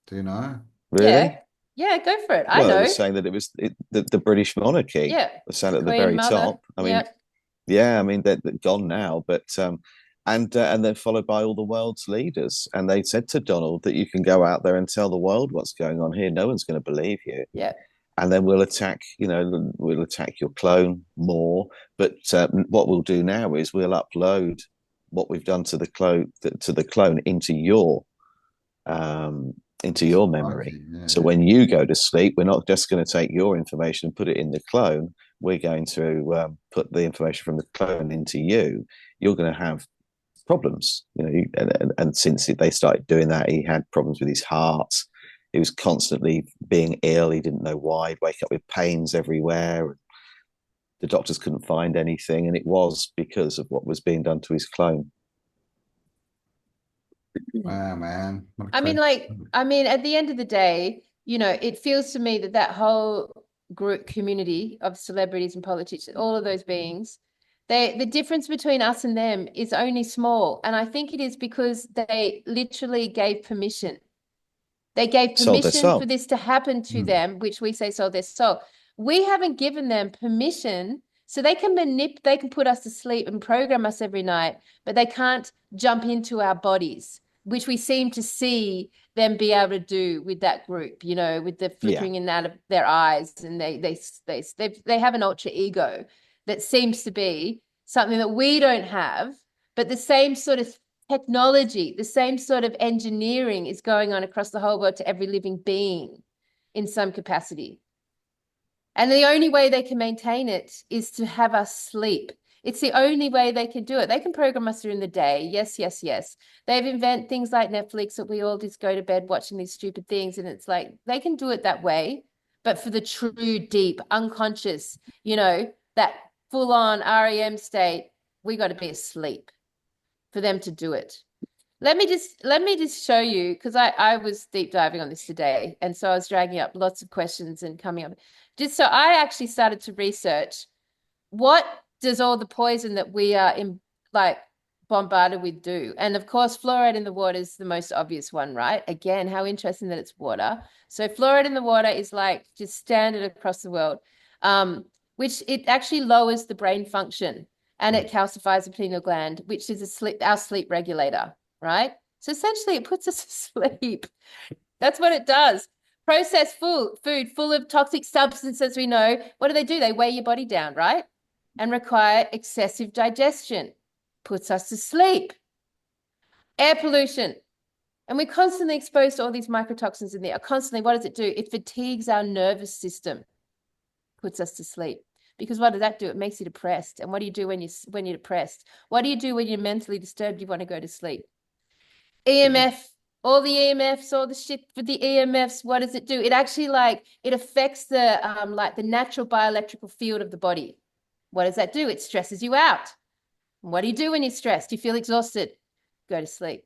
Do you know?
Yeah.
really.
Yeah, go for it. I
Well, they were
know.
saying that it was the British monarchy
Yeah.
was sat
The
at the
Queen
very
Mother.
top. I mean,
Yeah.
yeah, I mean they're gone now, but and then followed by all the world's leaders, and they said to Donald that you can go out there and tell the world what's going on here. No one's going to believe you,
Yeah.
and then we'll attack your clone more. But what we'll do now is we'll upload what we've done to the clone into your memory.
Okay. Yeah,
So
yeah.
when you go to sleep, we're not just going to take your information and put it in the clone. We're going to put the information from the clone into you. You're going to have problems, and since they started doing that, he had problems with his heart. He was constantly being ill. He didn't know why. He'd wake up with pains everywhere. The doctors couldn't find anything, and it was because of what was being done to his clone.
Wow, man. What a
I mean,
crazy.
at the end of the day, it feels to me that that whole group community of celebrities and politicians, all of those beings, The difference between us and them is only small. And I think it is because they literally gave permission. They gave
Sold their
permission for
soul.
this to happen to
Mm.
them, which we say sold their soul. We haven't given them permission, so they can they can put us to sleep and program us every night, but they can't jump into our bodies, which we seem to see them be able to do with that group, you know, with the
Yeah.
flickering in and out of their eyes, and they have an ultra ego that seems to be something that we don't have, but the same sort of technology, the same sort of engineering is going on across the whole world to every living being in some capacity. And the only way they can maintain it is to have us sleep. It's the only way they can do it. They can program us during the day. Yes, yes, yes. They've invented things like Netflix that we all just go to bed watching these stupid things. And it's like they can do it that way. But for the true, deep, unconscious, you know, that full on REM state, we got to be asleep for them to do it. Let me just show you, because I was deep diving on this today, and so I was dragging up lots of questions and coming up. Just so I actually started to research what does all the poison that we are in like bombarded with do? And of course, fluoride in the water is the most obvious one, right? Again, how interesting that it's water. So fluoride in the water is like just standard across the world, which it actually lowers the brain function and it calcifies the pineal gland, which is our sleep regulator, right? So essentially, it puts us to sleep. That's what it does. Processed food full of toxic substances, we know. What do? They weigh your body down, right? And require excessive digestion. Puts us to sleep. Air pollution. And we're constantly exposed to all these microtoxins in the air. Constantly, what does it do? It fatigues our nervous system, puts us to sleep. Because what does that do? It makes you depressed. And what do you do when you're depressed? What do you do when you're mentally disturbed? You want to go to sleep. EMF, all the EMFs, all the shit with the EMFs, what does it do? It actually it affects the natural bioelectrical field of the body. What does that do? It stresses you out. What do you do when you're stressed? You feel exhausted. Go to sleep.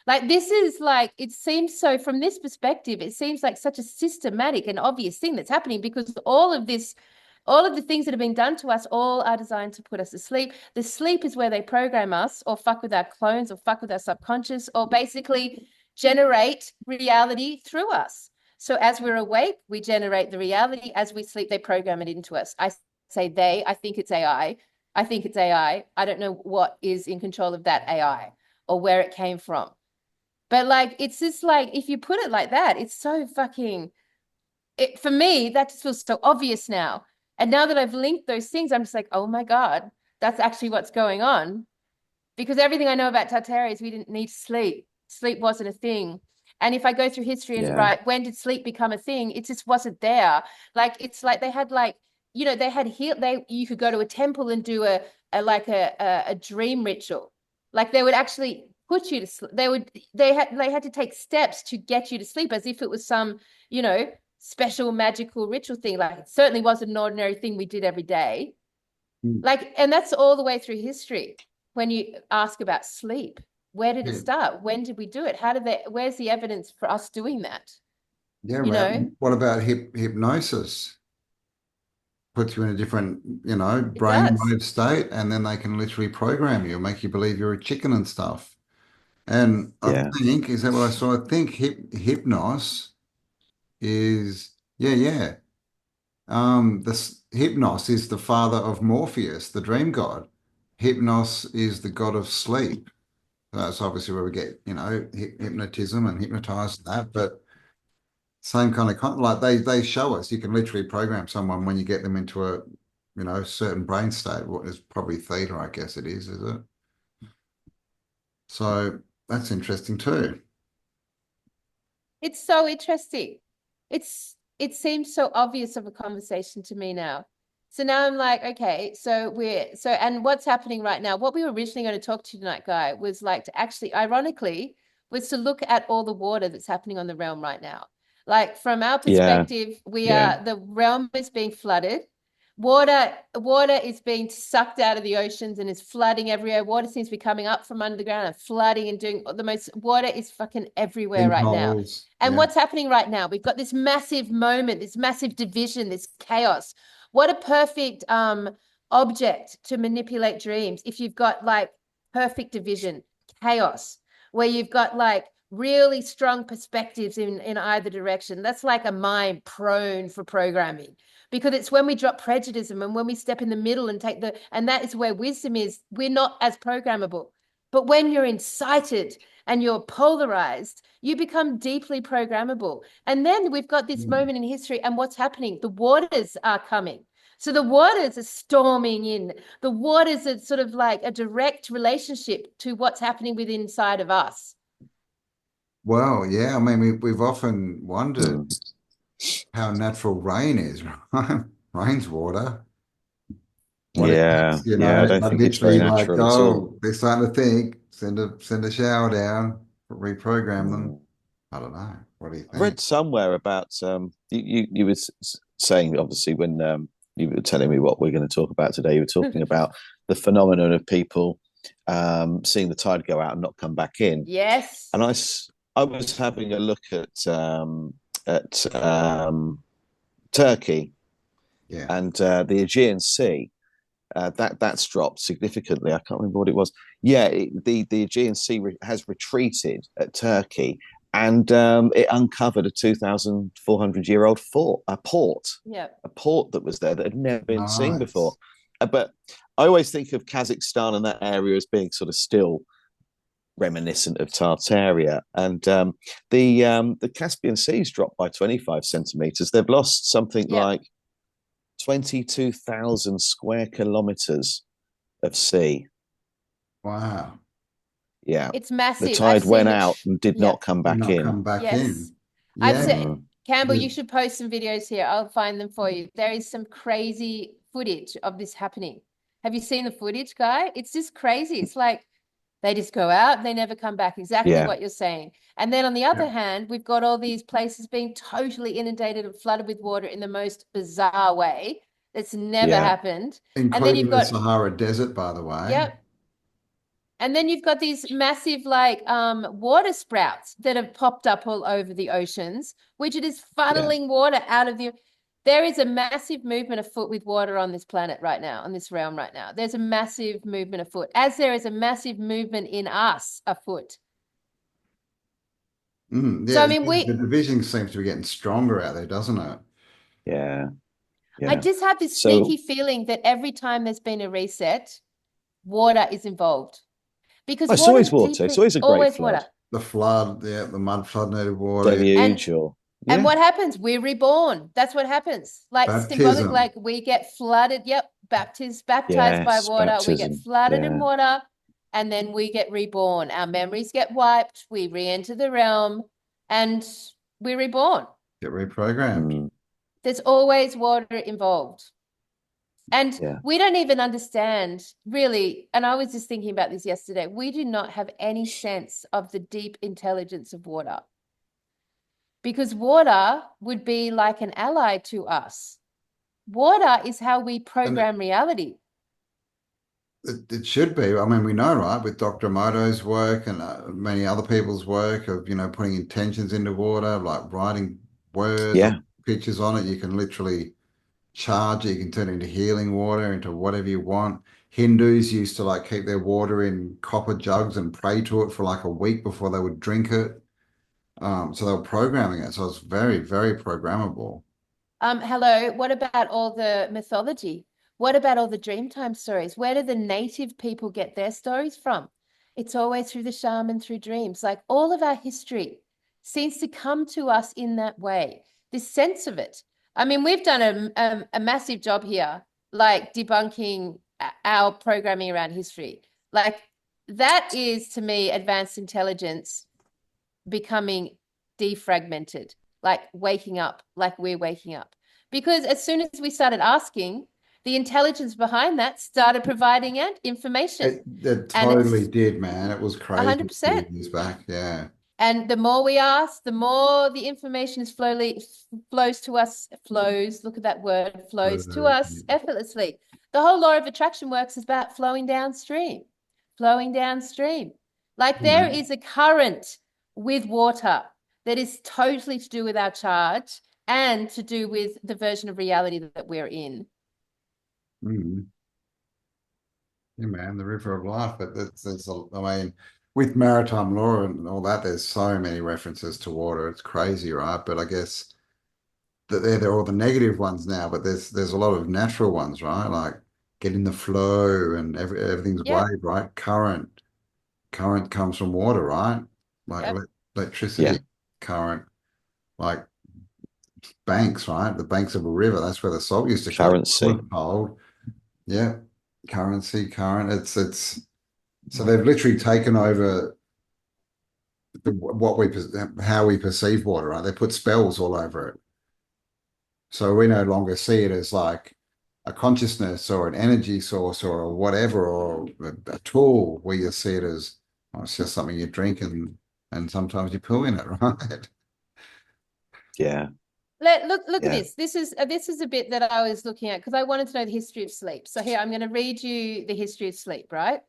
Like this is like, it seems so from this perspective, it seems like such a systematic and obvious thing that's happening because all of the things that have been done to us all are designed to put us to sleep. The sleep is where they program us or fuck with our clones or fuck with our subconscious or basically generate reality through us. So as we're awake, we generate the reality. As we sleep, they program it into us. I say they, I think it's AI. I think it's AI. I don't know what is in control of that AI or where it came from. But like, it's just like, if you put it like that, it's so fucking, for me, that just feels so obvious now. And now that I've linked those things, I'm just like, oh my God, that's actually what's going on. Because everything I know about Tartaria is we didn't need to sleep. Sleep wasn't a thing. And if I go through history and
Yeah.
right, when did sleep become a thing? It just wasn't there. Like it's like they had they had you could go to a temple and do a dream ritual. Like they would actually put you to sleep. They had to take steps to get you to sleep as if it was some, special magical ritual thing. Like it certainly wasn't an ordinary thing we did every day.
Mm.
Like, and that's all the way through history. When you ask about sleep, where did it
Yeah,
start? When did we do it? Where's the evidence for us doing that?
yeah.
You
Well,
know,
what about hypnosis? Puts you in a different,
it
brain
does.
mode state, and then they can literally program you, make you believe you're a chicken and stuff. And I
Yeah.
think, is that what I saw? I think hypnos is, yeah, yeah. This Hypnos is the father of Morpheus, the dream god. Hypnos is the god of sleep. That's obviously where we get, hypnotism and hypnotized and that, but same kind of like they show us you can literally program someone when you get them into a, certain brain state. What is probably theta, I guess it is it? So that's interesting too.
It's so interesting. It seems so obvious of a conversation to me now. So now I'm like, okay, and what's happening right now? What we were originally going to talk to you tonight, Guy, was like to actually, ironically, was to look at all the water that's happening on the realm right now. Like from our
Yeah.
perspective,
Yeah.
the realm is being flooded. Water is being sucked out of the oceans and is flooding everywhere. Water seems to be coming up from underground and flooding and doing the most. Water is fucking everywhere right now.
Sinkholes.
And
Yeah.
what's happening right now? We've got this massive moment, this massive division, this chaos. What a perfect object to manipulate dreams. If you've got like perfect division, chaos, where you've got like really strong perspectives in either direction, that's like a mind prone for programming, because it's when we drop prejudice and when we step in the middle and and that is where wisdom is. We're not as programmable. But when you're incited and you're polarized, you become deeply programmable. And then we've got this moment in history, and what's happening? The waters are coming. So the waters are storming in. The waters are sort of like a direct relationship to what's happening within inside of us.
Well, yeah, I mean, we've often wondered
Mm.
how natural rain is, right? Rain's water. What it
Yeah,
takes, you
yeah, I
know,
don't
like
think it's very
literally like,
natural at all.
oh, they're starting to think, send a shower down, reprogram them.
Mm.
I don't know. What do you
I read
think?
somewhere about you were saying, obviously, when you were telling me what we're going to talk about today, you were talking about the phenomenon of people seeing the tide go out and not come back in.
Yes.
And I was having a look at Turkey
Yeah.
and the Aegean Sea. That's dropped significantly. I can't remember what it was. Yeah, the Aegean Sea has retreated at Turkey, and it uncovered a 2,400-year-old
Yeah.
a port that was there that had never been seen before.
Nice.
But I always think of Kazakhstan and that area as being sort of still reminiscent of Tartaria, and the Caspian Sea's dropped by 25 centimeters. They've lost something
Yeah.
like 22,000 square kilometers of sea.
Wow.
Yeah.
It's
The
massive. I've
tide went
seen
out and did
yeah.
not come
Did
back
not
in.
come back
Yes.
in.
I've
Yeah.
said,
Mm.
Campbell, you
The,
should post some videos here. I'll find them for you. There is some crazy footage of this happening. Have you seen the footage, Guy? It's just crazy. It's like they just go out, they never come back. Exactly
Yeah.
what you're saying. And then on the other
yeah.
hand, we've got all these places being totally inundated and flooded with water in the most bizarre way. That's never
Yeah.
happened. And then
Including
you've
the
got,
Sahara Desert, by the way.
yep, and then you've got these massive like water sprouts that have popped up all over the oceans, which it is
Yeah.
funneling water out of the. There is a massive movement afoot with water on this planet right now, on this realm right now. There's a massive movement afoot, as there is a massive movement in us afoot. So
Yeah,
I mean,
the division seems to be getting stronger out there, doesn't it?
Yeah.
I
Yeah.
just have this
So
sneaky feeling that every time there's been a reset, water is involved, because
it's
water
always
is
water. It's
deeply
always a great
always
flood,
water.
The flood, yeah, the mud flood native water, yeah.
And
deluge, or
And
yeah,
what happens? We're reborn. That's what happens. Like symbolic,
Baptism.
like we get flooded. Yep, baptized by
yes,
water. We get
baptism.
flooded in
Yeah.
water, and then we get reborn. Our memories get wiped. We re-enter the realm, and we're reborn.
Get reprogrammed.
Mm.
There's always water involved. And
Yeah.
we don't even understand really. And I was just thinking about this yesterday. We do not have any sense of the deep intelligence of water, because water would be like an ally to us. Water is how we
And
program reality.
it should be. I mean, we know, right, with Dr. Emoto's work and many other people's work of, putting intentions into water, like writing words or
Yeah.
pictures on it, you can literally charge it. You can turn it into healing water, into whatever you want. Hindus used to like keep their water in copper jugs and pray to it for like a week before they would drink it. So they were programming it. So it's very, very programmable.
Hello, what about all the mythology? What about all the Dreamtime stories? Where do the native people get their stories from? It's always through the shaman, through dreams. Like all of our history seems to come to us in that way, this sense of it. I mean, we've done a massive job here, like debunking our programming around history. Like that is to me advanced intelligence becoming defragmented, like waking up, like we're waking up. Because as soon as we started asking, the intelligence behind that started providing information.
It
And
totally
it's
did, man. It was crazy a few
100%.
years back. Yeah.
And the more we ask, the more the information is flows to us, flows, look at that word, flows to us effortlessly. The whole law of attraction works is about flowing downstream, flowing downstream. Like there
Mhm.
is a current with water that is totally to do with our charge and to do with the version of reality that we're in.
Mhm. Yeah, man, the river of life. But I mean, with maritime law and all that, there's so many references to water. It's crazy, right? But I guess that they're all the negative ones now. But there's a lot of natural ones, right? Like getting the flow and everything's
Yeah,
wave, right? Current comes from water, right? Like
yep,
Yeah,
electricity, current, like banks, right? The banks of a river. That's where the salt used to come.
currency.
Cold. Yeah, currency, current. It's so they've literally taken over what how we perceive water, right? They put spells all over it. So we no longer see it as like a consciousness or an energy source or whatever, or a tool. We just see it as, oh, it's just something you drink and sometimes you poo in it, right?
Yeah,
look at
yeah.
this. This is a bit that I was looking at because I wanted to know the history of sleep. So here I'm going to read you the history of sleep, right?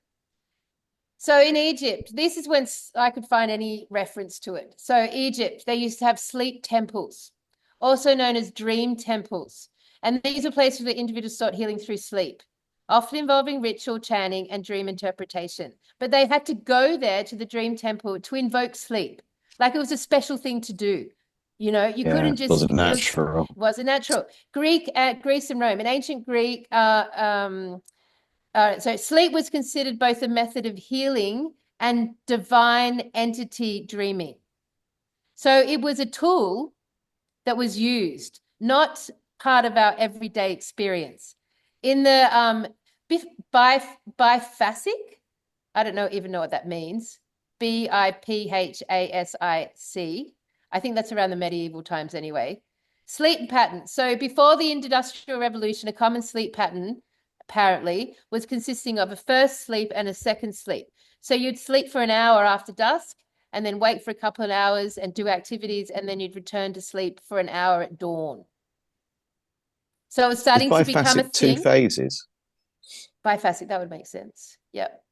So in Egypt, this is when I could find any reference to it. So Egypt, they used to have sleep temples, also known as dream temples. And these were places where individuals sought healing through sleep, often involving ritual chanting and dream interpretation. But they had to go there to the dream temple to invoke sleep. Like it was a special thing to do. You
Yeah,
couldn't
it wasn't
just,
natural.
wasn't natural. Greece and Rome, in ancient Greek, so sleep was considered both a method of healing and divine entity dreaming. So it was a tool that was used, not part of our everyday experience. In the biphasic, I don't even know what that means. Biphasic. I think that's around the medieval times anyway. Sleep pattern. So before the Industrial Revolution, a common sleep pattern apparently was consisting of a first sleep and a second sleep. So you'd sleep for an hour after dusk and then wake for a couple of hours and do activities, and then you'd return to sleep for an hour at dawn. So it was
Is
starting to become a
biphasic two
thing.
phases?
Biphasic, that would make sense. Yep,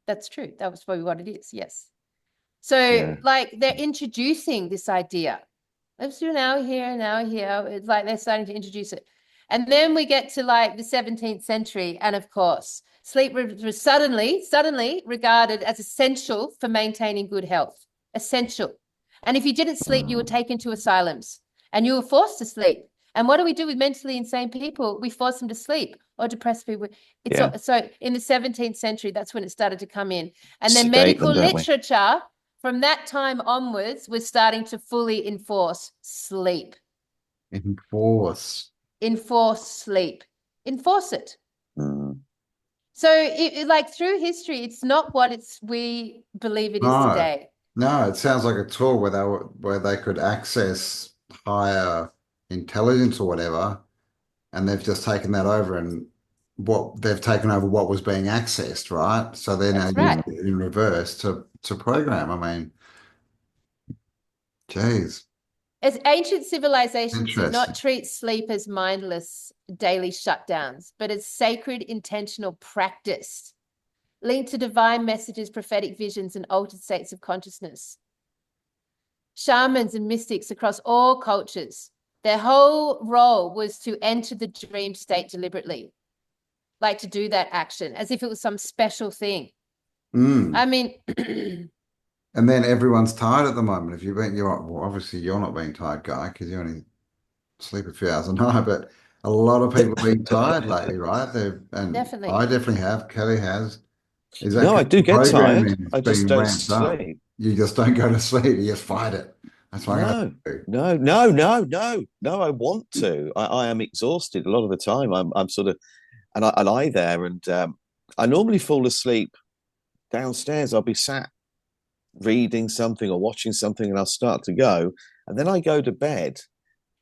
that's true. That was probably what it is. Yes. So,
Yeah.
like, they're introducing this idea. Let's do an hour here, an hour here. It's like they're starting to introduce it. And then we get to like the 17th century. And of course, sleep was suddenly regarded as essential for maintaining good health. Essential. And if you didn't sleep, you were taken to asylums and you were forced to sleep. And what do we do with mentally insane people? We force them to sleep, or depressed people.
Yeah.
So in the 17th century, that's when it started to come in. And then
Sedate
medical
them, don't we?
literature from that time onwards was starting to fully enforce sleep.
Enforce.
Enforce sleep. Enforce it.
Mm.
So like through history, it's not what we believe it is
No,
today.
no, it sounds like a tool where they could access higher intelligence or whatever, and they've just taken that over and what they've taken over what was being accessed, right? So they're now
That's
using
right.
it in reverse to program. I mean, geez,
As ancient civilizations did not
interesting.
treat sleep as mindless daily shutdowns, but as sacred intentional practice linked to divine messages, prophetic visions, and altered states of consciousness. Shamans and mystics across all cultures, their whole role was to enter the dream state deliberately, like to do that action as if it was some special thing.
Mm.
I mean,
And then everyone's tired at the moment. If you've been, well, obviously you're not being tired, guy, because you only sleep a few hours a night, but a lot of people have been tired lately, right? And
definitely.
I definitely have. Kelly has. Is that
No, I
because
do
the
get tired.
programming is
I just
being
don't
ramped up?
sleep.
You just don't go to sleep. You just fight it. That's what I'm
No,
going to do.
no, no, no, no, no. I want to. I am exhausted a lot of the time. I'm sort of, and I lie there, and I normally fall asleep downstairs. I'll be sat reading something or watching something, and I'll start to go, and then I go to bed,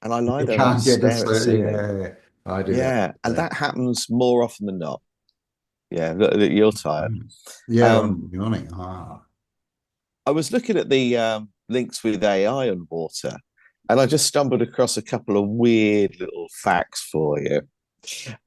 and I lie
You
there and I
can't
just
get to
stare at the
sleep.
ceiling.
Yeah, I do that.
Yeah, and that happens more often than not. Yeah, look, you're tired.
Yeah,
Um,
I'm yawning. Ah,
I was looking at the links with AI on water, and I just stumbled across a couple of weird little facts for you.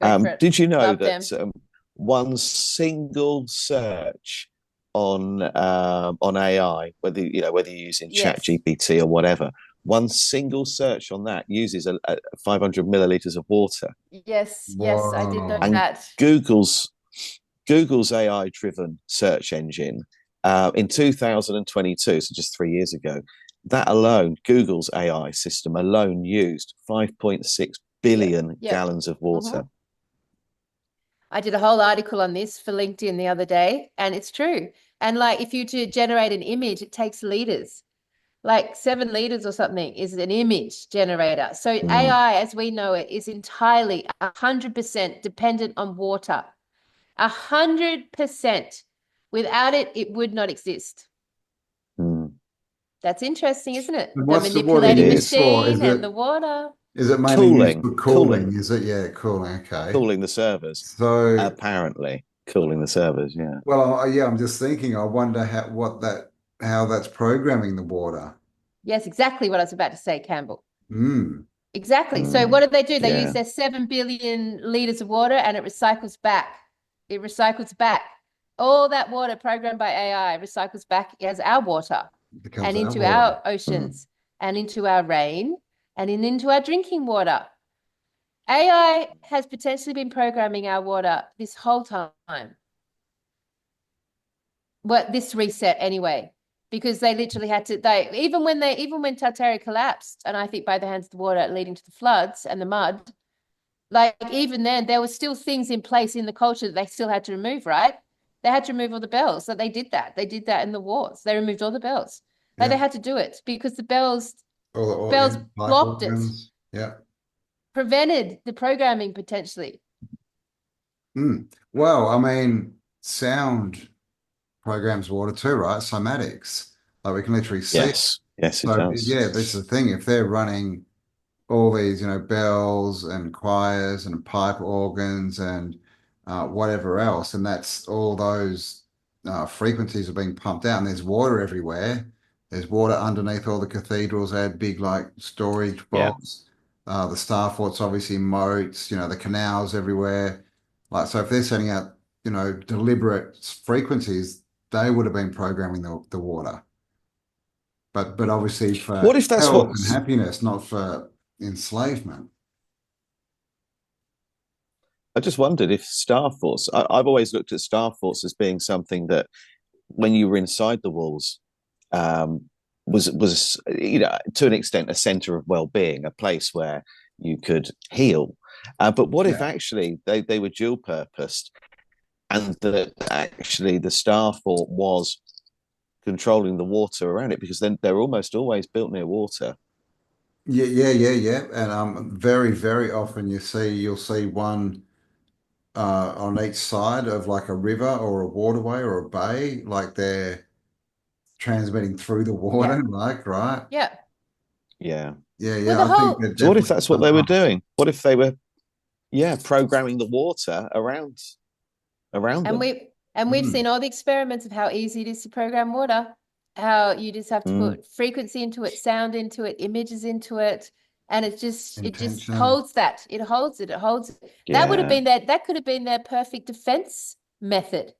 Go for it.
Did you know
Love
that
them.
one single search on AI, whether you're using Chat
Yes.
GPT or whatever, one single search on that uses a 500 milliliters of water,
Yes. Yes. I did know
whoa.
and
that.
Google's Google's AI-driven search engine in 2022, so just 3 years ago, that alone, Google's AI system alone used 5.6
Yeah.
billion
Yeah.
gallons of water.
I did a whole article on this for LinkedIn the other day, and it's true. And like if you to generate an image, it takes liters, like 7 liters or something is an image generator. So AI, as we know it, is entirely 100% dependent on water. 100%. Without it, it would not exist.
Mm.
That's interesting, isn't it?
And
The
what's the water
It
manipulating
used
is.
for?
machine and the water.
Is it mainly used
Cooling,
for
cooling,
cooling? Is it? Yeah, cooling. Okay.
cooling the servers.
So,
Apparently, cooling the servers. Yeah.
well, yeah, I'm just thinking. I wonder how that's programming the water.
Yes, exactly what I was about to say, Campbell.
Hmm.
Exactly. So
Mm.
what do? They use
Yeah.
their 7 billion liters of water and it recycles back. It recycles back. All that water programmed by AI recycles back as our water
Becomes
and
our
into
water.
our oceans and into our rain and into our drinking water. AI has potentially been programming our water this whole time. Well, this reset anyway, because they literally had to, even when Tartaria collapsed, and I think by the hands of the water leading to the floods and the mud, like even then there were still things in place in the culture that they still had to remove, right? They had to remove all the bells. So they did that. They did that in the wars. They removed all the bells. Like they
Yeah.
had to do it because the bells
All
bells
yeah, pipe
blocked it,
organs. Yeah.
prevented the programming potentially.
Mm. Well, I mean, sound programs water too, right? Cymatics. Like we can literally see it.
Yes. Yes, it
So
does.
yeah, that's the thing. If they're running all these, bells and choirs and pipe organs and whatever else, and that's all those frequencies are being pumped out, and there's water everywhere. There's water underneath all the cathedrals. They had big like storage
Yeah.
vaults. The star forts, obviously moats. The canals everywhere. Like so, if they're sending out, deliberate frequencies, they would have been programming the water. But obviously
What
for
if that's
health and
what's
happiness, not for enslavement.
I just wondered if Star Force, I've always looked at Star Force as being something that when you were inside the walls, um, was to an extent a center of well-being, a place where you could heal. But what if
Yeah.
actually they were dual purposed and that actually the Star Fort was controlling the water around it because then they're almost always built near water.
Yeah, yeah, yeah, yeah. And very, very often you'll see one on each side of like a river or a waterway or a bay, like they're transmitting through the
Yeah.
water, like, right?
Yeah.
Yeah.
Yeah,
Well,
yeah.
the
I think
whole
that
So what if
definitely
that's what
some
they were
kind of
doing? What if they were, yeah, programming the water around
and
them?
we've
mm,
seen all the experiments of how easy it is to program water, how you just have to
Mm,
put frequency into it, sound into it, images into it, and it just
intention.
holds that. It holds it.
yeah.
That could have been their perfect defense method.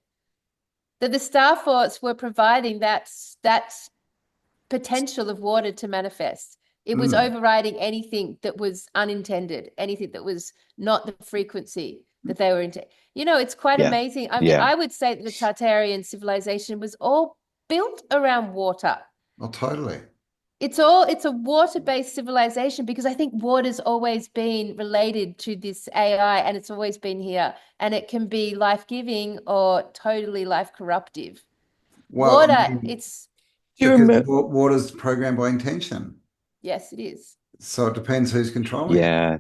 That the star forts were providing that potential of water to manifest. It was
Mm,
overriding anything that was unintended, anything that was not the frequency that they were into. It's quite
Yeah.
amazing. I mean,
Yeah.
I would say that the Tartarian civilization was all built around water.
oh, totally.
It's a water-based civilization because I think water's always been related to this AI and it's always been here and it can be life-giving or totally life-corruptive.
Well, I
Water,
mean,
it's
Do you
because
remember?
water's programmed by intention.
yes, it is.
So it depends who's controlling it.
Yeah.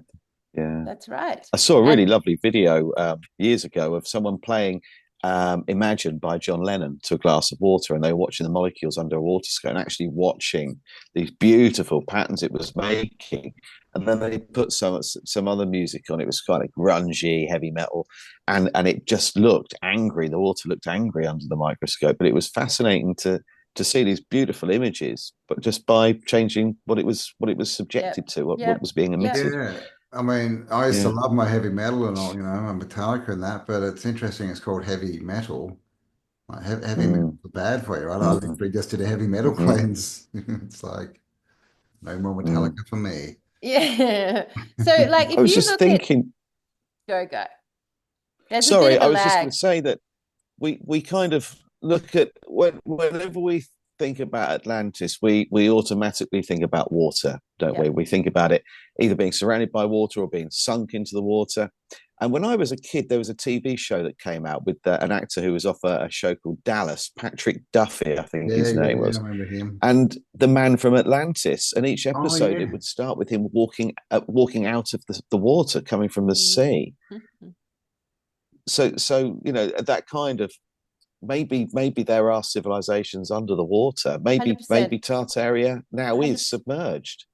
Yeah.
That's right.
I saw a
And
really lovely video years ago of someone playing Imagine by John Lennon to a glass of water, and they were watching the molecules under a water scope and actually watching these beautiful patterns it was making. And then they put some other music on. It was kind of grungy, heavy metal, and it just looked angry. The water looked angry under the microscope, but it was fascinating to see these beautiful images, but just by changing what it was subjected
yep,
to, what
yep,
was being
yep.
emitted.
Yeah. I mean, I used to
Yeah.
love my heavy metal and all, and Metallica and that, but it's interesting it's called heavy metal. Like heavy metal
Mm,
is bad for you, right? I
mm,
literally just did a heavy metal
mhm,
cleanse. It's like no more
mm.
Metallica for me.
Yeah. So like
I
if
was
you
just
look at
thinking,
go, there's a bit
sorry,
of a
I was just going
lag.
to say that. we kind of look at whenever we think about Atlantis, we automatically think about water, don't
Yeah.
we? We think about it either being surrounded by water or being sunk into the water. And when I was a kid, there was a TV show that came out with an actor who was off a show called Dallas, Patrick Duffy, I think
Yeah,
his
yeah,
name
yeah. I
was,
remember him.
and the man from Atlantis. And each
Oh,
episode, it
yeah.
would start with him walking out of the water, coming from the sea.
Mhm.
So that kind of maybe there are civilizations under the water. Maybe
100%.
Tartaria now is
100%.
submerged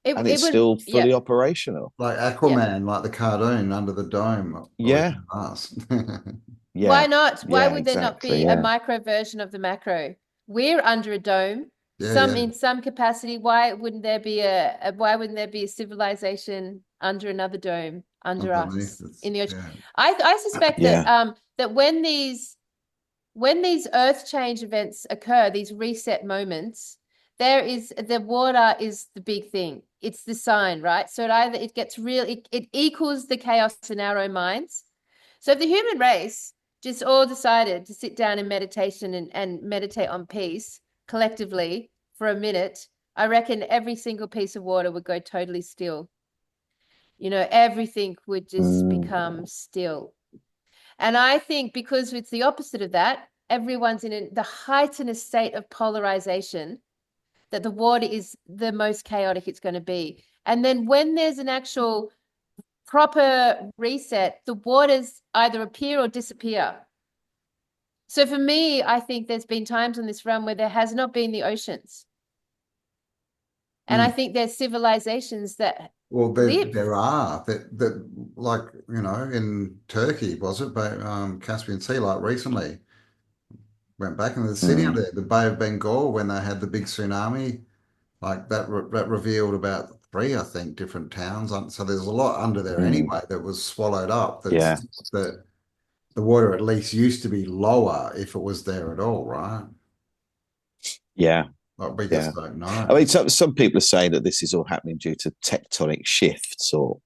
and
It
it's
would,
still
yeah,
fully operational.
Like
yeah.
Aquaman, like the cartoon under the dome, or
Yeah,
even us.
Why
yeah,
not? Why
yeah,
would there not
exactly.
be a
Yeah.
micro version of the macro? We're under a dome,
Yeah, yeah.
in some capacity. Why wouldn't there be a civilization under another dome, under
Underneath
us
it's
in the ocean?
yeah.
I suspect that
Yeah.
that when these earth change events occur, these reset moments, the water is the big thing. It's the sign, right? So it gets real, it equals the chaos in our own minds. So if the human race just all decided to sit down in meditation and meditate on peace collectively for a minute, I reckon every single piece of water would go totally still. Everything would just
Mm,
become still. And I think because it's the opposite of that, everyone's in the heightened state of polarization, that the water is the most chaotic it's going to be. And then when there's an actual proper reset, the waters either appear or disappear. So for me, I think there's been times on this run where there has not been the oceans. And I
Mm.
think there's civilizations that
Well,
live.
there are that like in Turkey, was it? But Caspian Sea, like recently, went back in the city
mm,
under there, the Bay of Bengal when they had the big tsunami. Like that revealed about three, I think, different towns. So there's a lot under there
mm,
anyway that was swallowed up.
yeah,
That the water at least used to be lower if it was there at all, right?
yeah,
But we
yeah.
just don't
I
know.
mean, some people are saying that this is all happening due to tectonic shifts or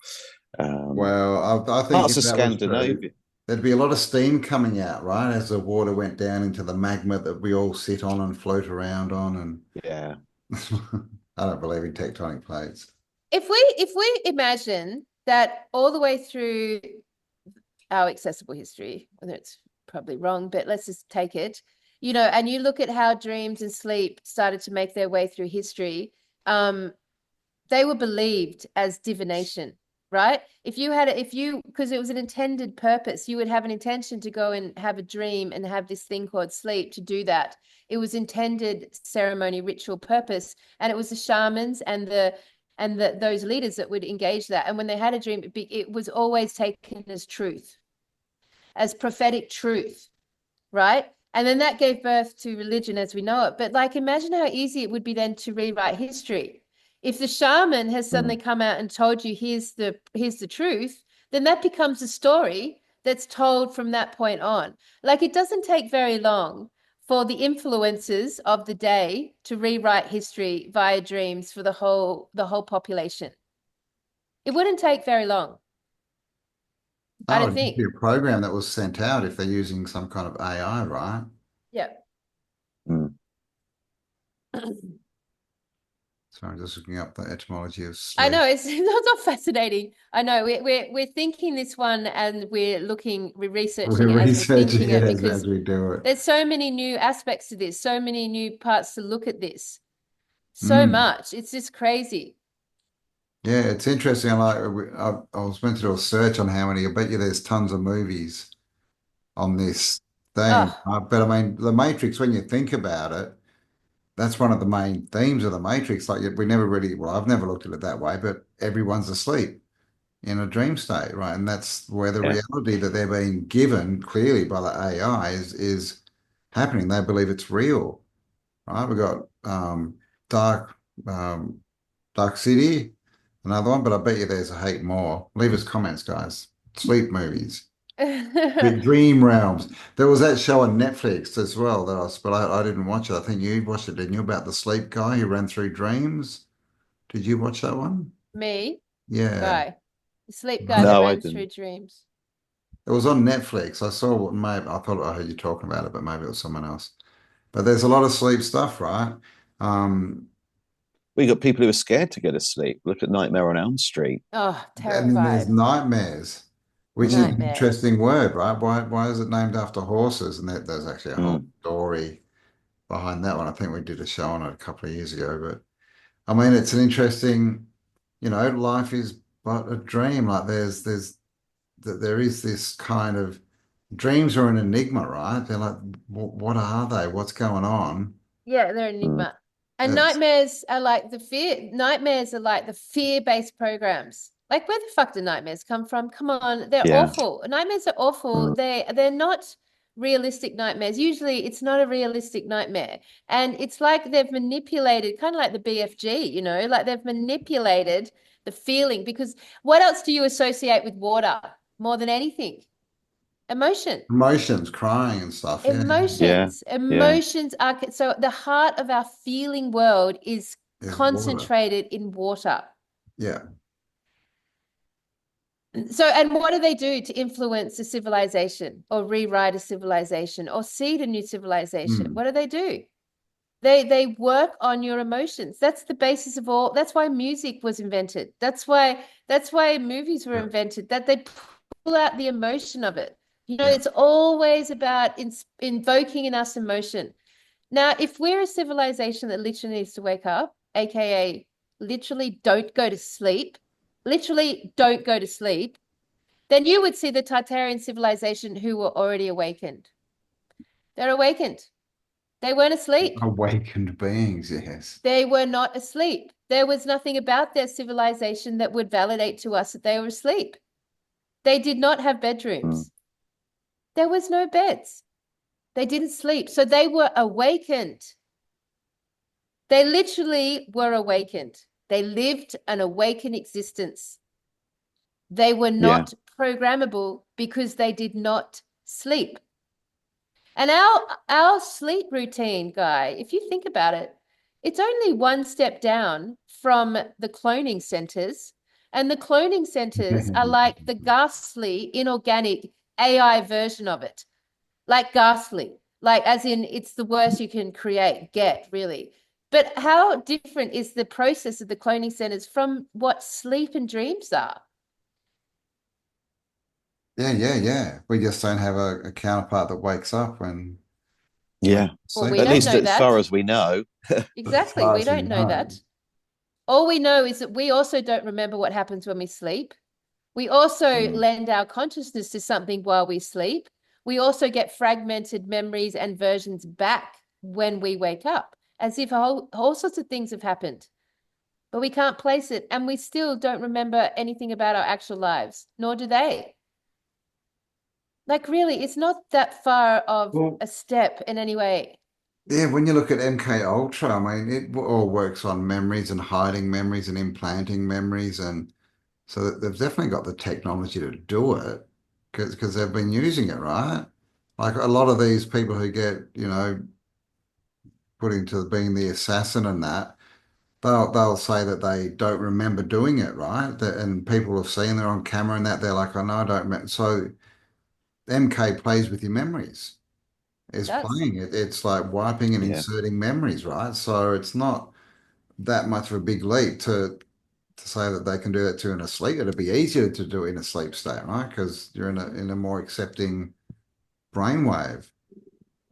um,
Well, I think
parts
if
of
that was true,
Scandinavia.
there'd be a lot of steam coming out, right? As the water went down into the magma that we all sit on and float around on. And
Yeah.
I don't believe in tectonic plates.
If we imagine that all the way through our accessible history, whether it's probably wrong, but let's just take it, and you look at how dreams and sleep started to make their way through history, they were believed as divination, right? Because it was an intended purpose, you would have an intention to go and have a dream and have this thing called sleep to do that. It was intended ceremony, ritual purpose, and it was the shamans and those leaders that would engage that. And when they had a dream, it was always taken as truth, as prophetic truth, right? And then that gave birth to religion as we know it. But like, imagine how easy it would be then to rewrite history. If the shaman has suddenly
Mm,
come out and told you here's the truth, then that becomes a story that's told from that point on. Like, it doesn't take very long for the influencers of the day to rewrite history via dreams for the whole population. It wouldn't take very long, I
Oh,
don't
it'd just be
think.
a program that was sent out if they're using some kind of AI, right?
Yeah.
mm.
So I'm just looking up the etymology of
I
sleep.
know it's not fascinating. I know we're thinking this one and we're
We're
researching it as we're
researching
thinking
it
it
as
because
we do it.
there's so many new aspects to this, so many new parts to look at this. So
Mm.
much. It's just crazy.
Yeah, it's interesting. I was meant to do a search on how many. I bet you there's tons of movies on this thing.
Oh,
But I mean, The Matrix, when you think about it, that's one of the main themes of The Matrix. Like we never really, well, I've never looked at it that way, but everyone's asleep in a dream state, right? And that's where the
Yeah.
reality that they're being given clearly by the AI is happening. They believe it's real, right? We've got Dark um, Dark City, another one, but I bet you there's a heap more. Leave us comments, guys. Sleep movies. Dream Realms. There was that show on Netflix as well but I didn't watch it. I think you watched it, didn't you? About the sleep guy who ran through dreams. Did you watch that one?
me,
Yeah.
guy. The sleep guy
No.
that
No, I
ran through
didn't.
dreams.
It was on Netflix. I saw what maybe I thought I heard you talking about it, but maybe it was someone else. But there's a lot of sleep stuff, right? Um,
We got people who are scared to go to sleep. Look at Nightmare on Elm Street.
Oh,
and then there's
terrified.
nightmares, which is an
Nightmares.
interesting word, right? Why is it named after horses? And there's actually a whole
Mm,
story behind that one. I think we did a show on it a couple of years ago, but I mean, it's an interesting, life is but a dream. Like there is this kind of dreams are an enigma, right? They're like, what are they? What's going on?
Yeah, they're an
mm.
enigma. And
It's
nightmares are like the fear-based programs. Like where the fuck do nightmares come from? Come on, they're
Yeah.
awful. Nightmares are awful.
Mm.
They're not realistic nightmares. Usually it's not a realistic nightmare. And it's like they've manipulated, kind of like the BFG, like they've manipulated the feeling because what else do you associate with water more than anything? Emotion.
emotions, crying and stuff. Yeah,
Yeah.
Emotions.
Yeah.
Emotions are so the heart of our feeling world is
is water.
concentrated in water.
Yeah.
So, and what do they do to influence a civilization or rewrite a civilization or seed a new civilization?
Mm.
What do? They work on your emotions. That's the basis of all. That's why music was invented. That's why movies were
Yeah.
invented. That they pull out the emotion of it.
Yeah.
It's always about invoking in us emotion. Now, if we're a civilization that literally needs to wake up, aka literally don't go to sleep, literally don't go to sleep, then you would see the Tartarian civilization who were already awakened. They're awakened. They weren't asleep.
Awakened beings, yes.
They were not asleep. There was nothing about their civilization that would validate to us that they were asleep. They did not have
Mm.
bedrooms. There was no beds. They didn't sleep. So they were awakened. They literally were awakened. They lived an awakened existence. They were
Yeah.
not programmable because they did not sleep. And our sleep routine, Guy, if you think about it, it's only one step down from the cloning centers. And the cloning centers are like the ghastly, inorganic AI version of it. Like ghastly, like as in it's the worst you can get, really. But how different is the process of the cloning centers from what sleep and dreams are?
Yeah, yeah, yeah. We just don't have a counterpart that wakes up when
Yeah.
Well,
sleep.
we
At
don't
least
know
as far
that.
as we know.
As
Exactly.
far
We
as we
don't know
know.
that. All we know is that we also don't remember what happens when we sleep. We also
Mm.
lend our consciousness to something while we sleep. We also get fragmented memories and versions back when we wake up, as if all sorts of things have happened, but we can't place it. And we still don't remember anything about our actual lives, nor do they. Like, really, it's not that far of
Well,
a step in any way.
yeah, when you look at MK Ultra, I mean, it all works on memories and hiding memories and implanting memories, and so they've definitely got the technology to do it because they've been using it, right? Like a lot of these people who get, put into being the assassin and that, they'll say that they don't remember doing it, right? And people have seen they're on camera and that they're like, oh no, I don't remember. So MK plays with your memories.
It
Is
does.
playing it. It's like wiping and
Yeah.
inserting memories, right? So it's not that much of a big leap to say that they can do that too in a sleep. It'd be easier to do it in a sleep state, right? Because you're in a more accepting brainwave.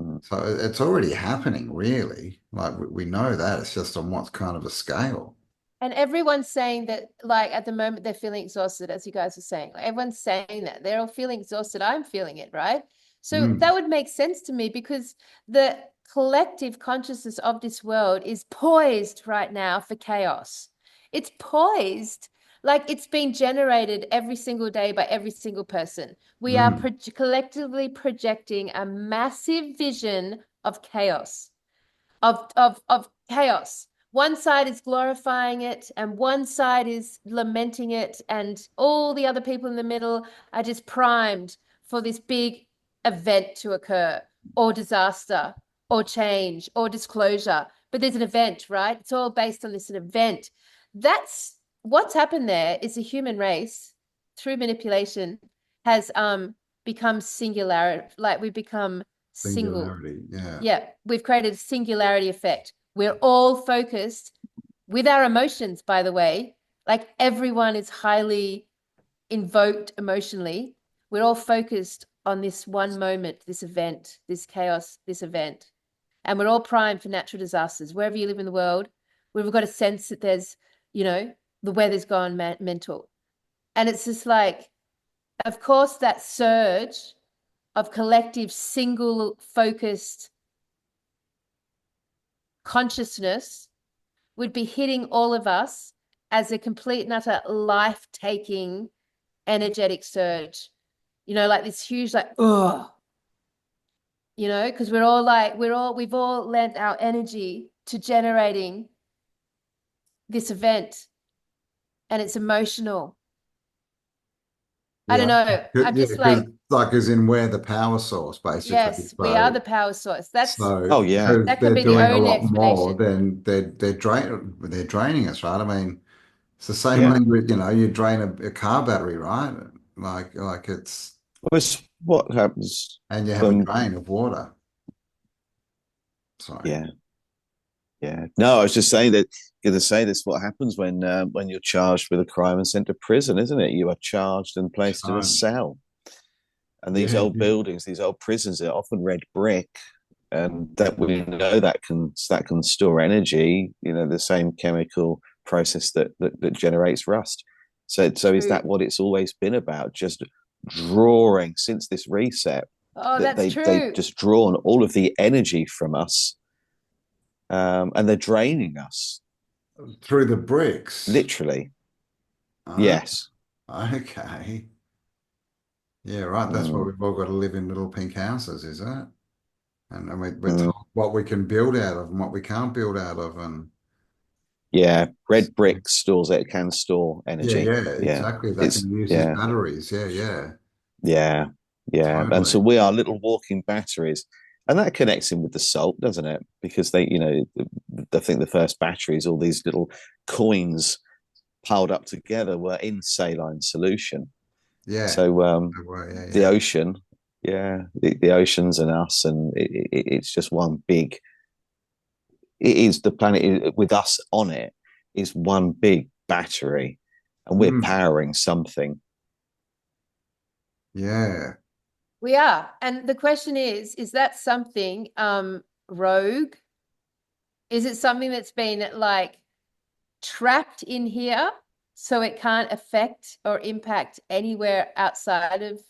Mm.
So it's already happening, really. Like we know that. It's just on what kind of a scale.
And everyone's saying that, like, at the moment, they're feeling exhausted, as you guys are saying. Like, everyone's saying that. They're all feeling exhausted. I'm feeling it, right? So that
Mm,
would make sense to me because the collective consciousness of this world is poised right now for chaos. It's poised like it's being generated every single day by every single person. We are
mm.
collectively projecting a massive vision of chaos of chaos. One side is glorifying it and one side is lamenting it, and all the other people in the middle are just primed for this big event to occur, or disaster, or change, or disclosure. But there's an event, right? It's all based on this event. That's what's happened there is the human race through manipulation has become singular, like we become single.
Singularity. Yeah.
Yeah, we've created a singularity effect. We're all focused with our emotions, by the way. Like everyone is highly invoked emotionally. We're all focused on this one moment, this event, this chaos, this event. And we're all primed for natural disasters. Wherever you live in the world, we've got a sense that there's, the weather's gone mental. And it's just like, of course, that surge of collective, single focused consciousness would be hitting all of us as a complete and utter life-taking energetic surge. Like this huge, like, oh, because we've all lent our energy to generating this event, and it's emotional. I don't
Yeah.
know. I'm
Yeah,
just
because
like,
like as in we're the power source, basically.
yes, we are
So
the power source. That's
so
Oh yeah,
because
that can
they're
be the
doing a
only
lot more,
explanation.
then they're draining us, right? I mean, it's the same
yeah.
when you drain a car battery, right? Like it's
Was what happens
and you have a
when?
drain of water. Sorry.
Yeah, yeah. No, I was just saying that. Going to say this. What happens when you're charged with a crime and sent to prison, isn't it? You are charged and placed in a
So
cell. And these
yeah,
old buildings, these old prisons, are often red brick, and that we know that can store energy. The same chemical process that generates rust. So is
True.
that what it's always been about? Just drawing since this reset
Oh,
that
that's
they
true.
just drawn all of the energy from us, and they're draining us
through the bricks.
literally.
Ah,
Yes.
okay. Yeah, right. That's why
Mm,
we've all got to live in little pink houses, is it? And we're
mm.
told what we can build out of and what we can't build out of, and
Yeah, red brick stores it can store
yeah,
energy.
yeah,
Yeah,
exactly. That
it's
can be used as
yeah.
batteries. Yeah, yeah,
Yeah, yeah. And so
totally.
we are little walking batteries. And that connects in with the salt, doesn't it? Because I think the first batteries, all these little coins piled up together, were in saline solution.
Yeah,
So
yeah,
the
yeah.
ocean, yeah, the oceans and us, and it's just one big. It is the planet with us on it is one big battery, and we're
Mm,
powering something.
yeah.
We are. And the question is that something rogue? Is it something that's been like trapped in here so it can't affect or impact anywhere outside of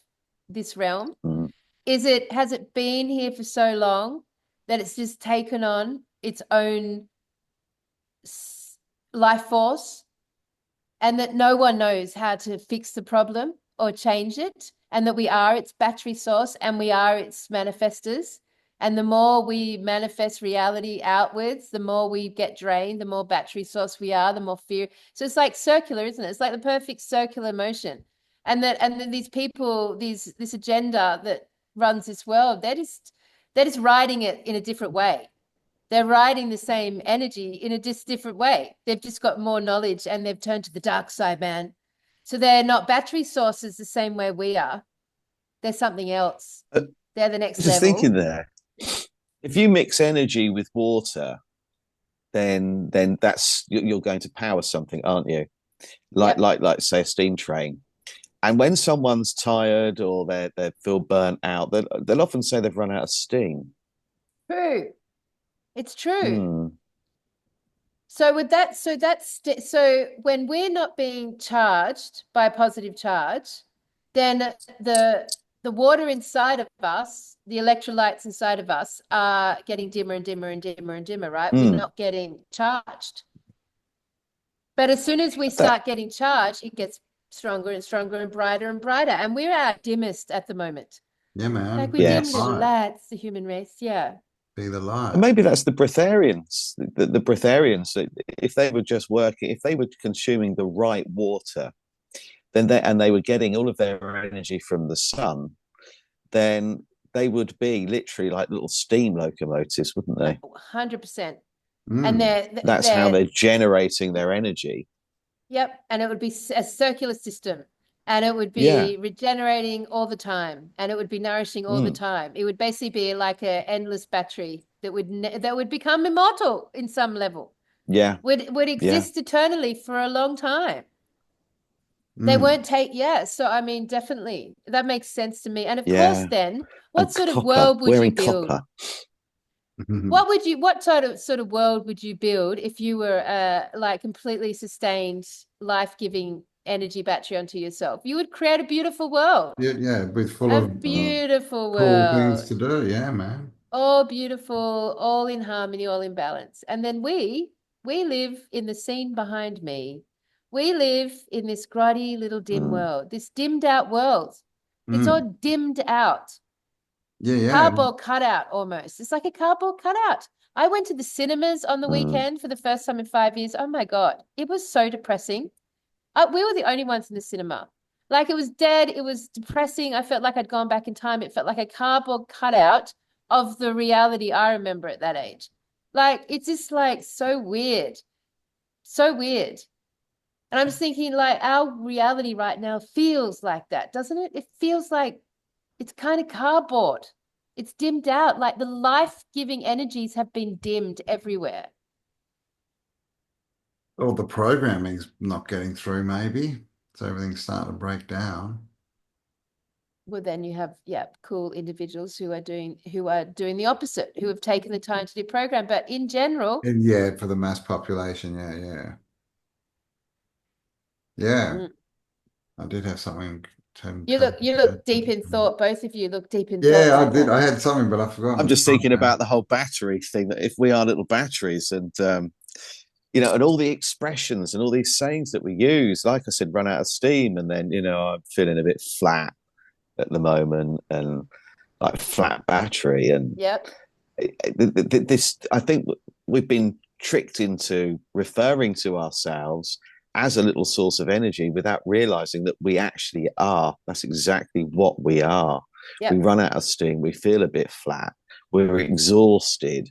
this realm?
Mm,
Has it been here for so long that it's just taken on its own life force, and that no one knows how to fix the problem or change it, and that we are its battery source and we are its manifestors? And the more we manifest reality outwards, the more we get drained, the more battery source we are, the more fear. So it's like circular, isn't it? It's like the perfect circular motion. And then these people, this agenda that runs this world, they're just riding it in a different way. They're riding the same energy in a just different way. They've just got more knowledge and they've turned to the dark side, man. So they're not battery sources the same way we are. They're something else.
I
They're the next
was just thinking
level.
there. If you mix energy with water, then that's you're going to power something, aren't you? Like
Yep.
like like say a steam train. And when someone's tired or they feel burnt out, they'll often say they've run out of steam.
True. It's true.
Hmm.
So with that, so when we're not being charged by a positive charge, then the the water inside of us, the electrolytes inside of us are getting dimmer and dimmer and dimmer and dimmer, right? We're
Hmm.
not getting charged. But as soon as we
That
start getting charged, it gets stronger and stronger and brighter and brighter. And we're our dimmest at the moment.
Yeah,
Like
man.
we
Be the
dim little
yes.
light.
lights, the human race. Yeah.
Be the
And
light.
maybe that's the Breatharians. The Breatharians, if they were just working, if they were consuming the right water, then they were getting all of their energy from the sun, then they would be literally like little steam locomotives, wouldn't they?
100%. And
Mm.
That's how they're generating their energy.
yep. And it would be a circular system. and it would
Yeah.
be regenerating all the time, and it would be nourishing all the
Mm.
time. It would basically be like an endless battery that would become immortal in some level,
Yeah.
would
Yeah.
exist eternally for a long time. They
Mm.
won't take, yeah. So I mean, definitely that makes sense to me. And of course,
Yeah.
then what
And
sort of
copper,
world would you
wearing
build?
copper.
What sort of world would you build if you were like completely sustained, life-giving energy battery onto yourself? You would create a beautiful world.
Yeah, yeah, with full
A
of
beautiful
cool things
world.
to do. Yeah, man.
All beautiful, all in harmony, all in balance. And then we live in the scene behind me. We live in this grotty little dim
Mm.
world, this dimmed out world. It's all
Mm.
dimmed out,
Yeah, yeah.
cardboard cutout almost. It's like a cardboard cutout. I went to the cinemas on the
Mm.
weekend for the first time in 5 years. Oh my God, it was so depressing. We were the only ones in the cinema. Like it was dead. It was depressing. I felt like I'd gone back in time. It felt like a cardboard cutout of the reality I remember at that age. Like it's just like so weird, so weird. And I'm just thinking like our reality right now feels like that, doesn't it? It feels like it's kind of cardboard. It's dimmed out. Like the life-giving energies have been dimmed everywhere.
All the programming's not getting through, maybe. So everything's starting to break down.
Well, then you have, yeah, cool individuals who are doing the opposite, who have taken the time to do program. But in general,
And yeah, for the mass population, yeah, yeah. Yeah,
mm,
I did have something
you look deep in thought. Both of you look deep in thought
Yeah, I
right
did.
now.
I had something, but I've forgotten
I'm
the
just thinking
time now.
about the whole battery thing, that if we are little batteries and and all the expressions and all these sayings that we use, like I said, run out of steam, and then I'm feeling a bit flat at the moment, and like flat battery, and
Yep.
this, I think we've been tricked into referring to ourselves as a little source of energy without realizing that we actually are. That's exactly what we are. We
Yep.
run out of steam, we feel a bit flat, we're exhausted.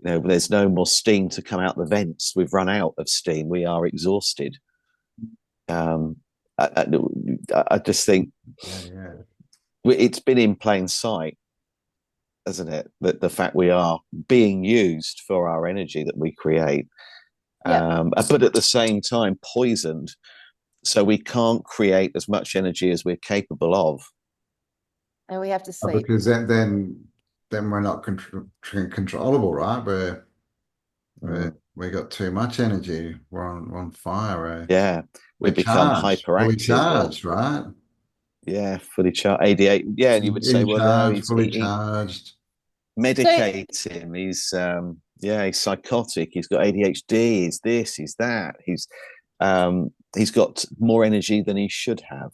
There's no more steam to come out the vents. We've run out of steam. We are exhausted. Um, I just think
Yeah, yeah.
it's been in plain sight, hasn't it? That the fact we are being used for our energy that we create,
Yep.
but at the same time poisoned, so we can't create as much energy as we're capable of.
And we have to sleep.
Because then we're not controllable, right?
Mm.
We got too much energy. We're on fire.
Yeah, we
We're
become
charged, fully
hyperactive, or
charged, right?
yeah, fully charged, 88. Yeah, and you would say,
In
well, no,
charge,
he's
fully
he
charged.
So,
medicate him. He's psychotic. He's got ADHD. He's this. He's that. He's got more energy than he should have.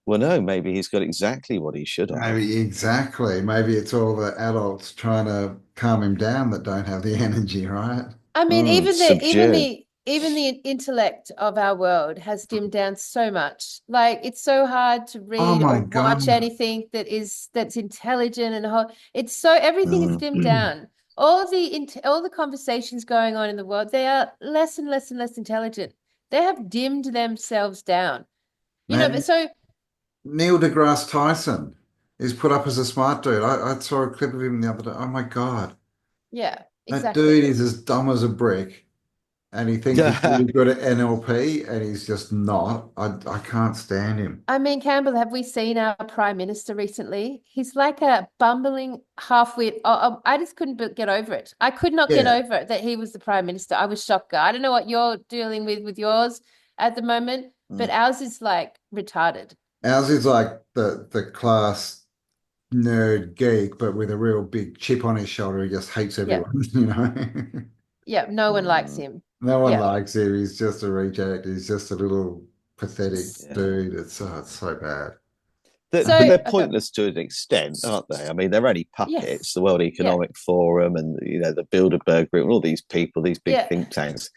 Well, no, maybe he's got exactly what he should have.
Maybe exactly. Maybe it's all the adults trying to calm him down that don't have the energy, right?
I mean,
Subdue.
even the intellect of our world has dimmed down so much. Like it's so hard to
Oh
read
my
or watch
God.
anything that's intelligent and whole. It's so everything is dimmed down. All the conversations going on in the world, they are less and less and less intelligent. They have dimmed themselves down. But
Man,
so
Neil deGrasse Tyson is put up as a smart dude. I saw a clip of him the other day. Oh my God.
yeah,
That dude
exactly.
is as dumb as a brick. And he thinks he's
Yeah.
really good at NLP, and he's just not. I can't stand him.
I mean, Campbell, have we seen our Prime Minister recently? He's like a bumbling half-wit. I just couldn't get over it. I could not get
Yeah.
over it that he was the Prime Minister. I was shocked. I don't know what you're dealing with yours at the moment, but
Mm.
ours is like retarded.
Ours is like the class nerd geek, but with a real big chip on his shoulder. He just hates
Yeah.
everyone, you know.
Yeah. No one likes
Mm.
him.
No one
Yeah.
likes him. He's just a reject. He's just a little pathetic
Yeah.
dude. It's so bad.
But
So,
they're
okay.
pointless to an extent, aren't they? I mean, they're only puppets.
Yes.
The World
Yeah.
Economic Forum and the Bilderberg Group and all these people, these big
Yeah.
think tanks.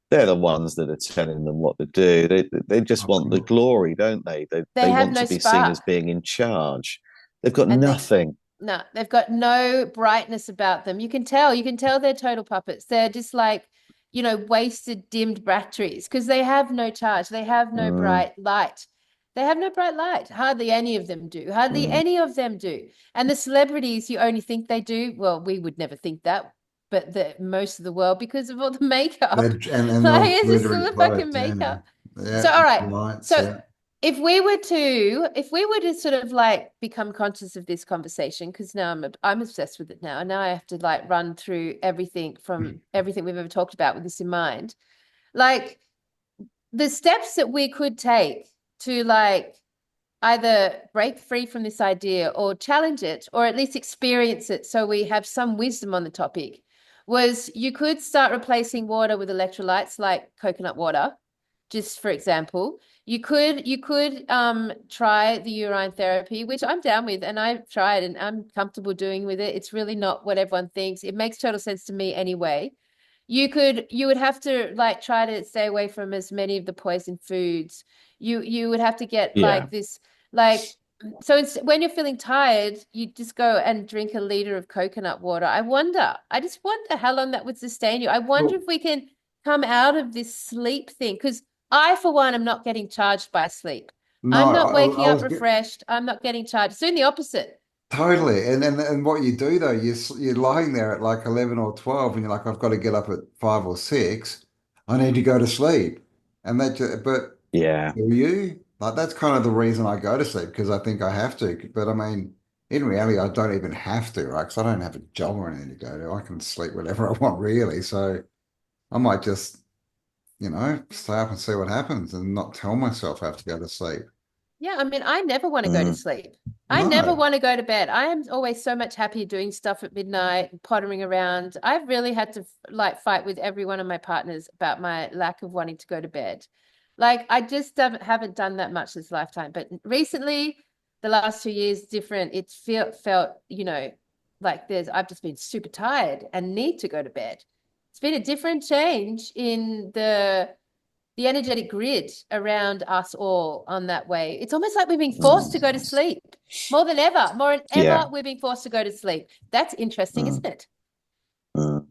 They're the ones that are telling them what to do. They just
Of
want the
course.
glory, don't they? They
They
they
have
want
no
to be seen as
spark.
being in charge. They've got
And they
nothing.
No, they've got no brightness about them. You can tell they're total puppets. They're just like, wasted, dimmed batteries because they have no charge. They have no
Mm.
bright light. They have no bright light. Hardly any of them do. Hardly
Mm.
any of them do. And the celebrities, you only think they do. Well, we would never think that, but most of the world, because of all the makeup.
And
Like,
those
it's just all
glittering
the
clothes,
fucking
yeah.
makeup. So,
Yeah,
all right.
lights,
So
yeah.
if we were to sort of like become conscious of this conversation, because now I'm obsessed with it now. And now I have to like run through everything from everything we've ever talked about with this in mind. Like, the steps that we could take to like either break free from this idea or challenge it or at least experience it so we have some wisdom on the topic was you could start replacing water with electrolytes like coconut water, just for example. You could try the urine therapy, which I'm down with, and I've tried and I'm comfortable doing with it. It's really not what everyone thinks. It makes total sense to me anyway. You would have to like try to stay away from as many of the poison foods. You would have to get
Yeah.
like this, like, so when you're feeling tired, you just go and drink a liter of coconut water. I just wonder how long that would sustain you. I wonder
Well,
if we can come out of this sleep thing, because I, for one, am not getting charged by sleep.
no,
I'm not
I
waking up
was get,
refreshed. I'm not getting charged. It's doing the opposite.
totally. And what you do though, you're lying there at like 11 or 12 and you're like, I've got to get up at 5 or 6. I need to go to sleep. And but
Yeah.
do you? Like that's kind of the reason I go to sleep because I think I have to. But I mean, in reality, I don't even have to, right? Because I don't have a job or anything to go to. I can sleep whenever I want, really. So I might just, stay up and see what happens and not tell myself I have to go to sleep.
Yeah, I mean, I never want to go to
Mm.
sleep. I never
No.
want to go to bed. I am always so much happier doing stuff at midnight and pottering around. I've really had to like fight with every one of my partners about my lack of wanting to go to bed. Like, I just haven't done that much this lifetime. But recently, the last 2 years, different. It's felt, like I've just been super tired and need to go to bed. It's been a different change in the energetic grid around us all on that way. It's almost like we're being forced to go to
Mm.
sleep more than ever. More than
Yeah.
ever, we're being forced to go to sleep. That's interesting,
Mm.
isn't it?
Mm.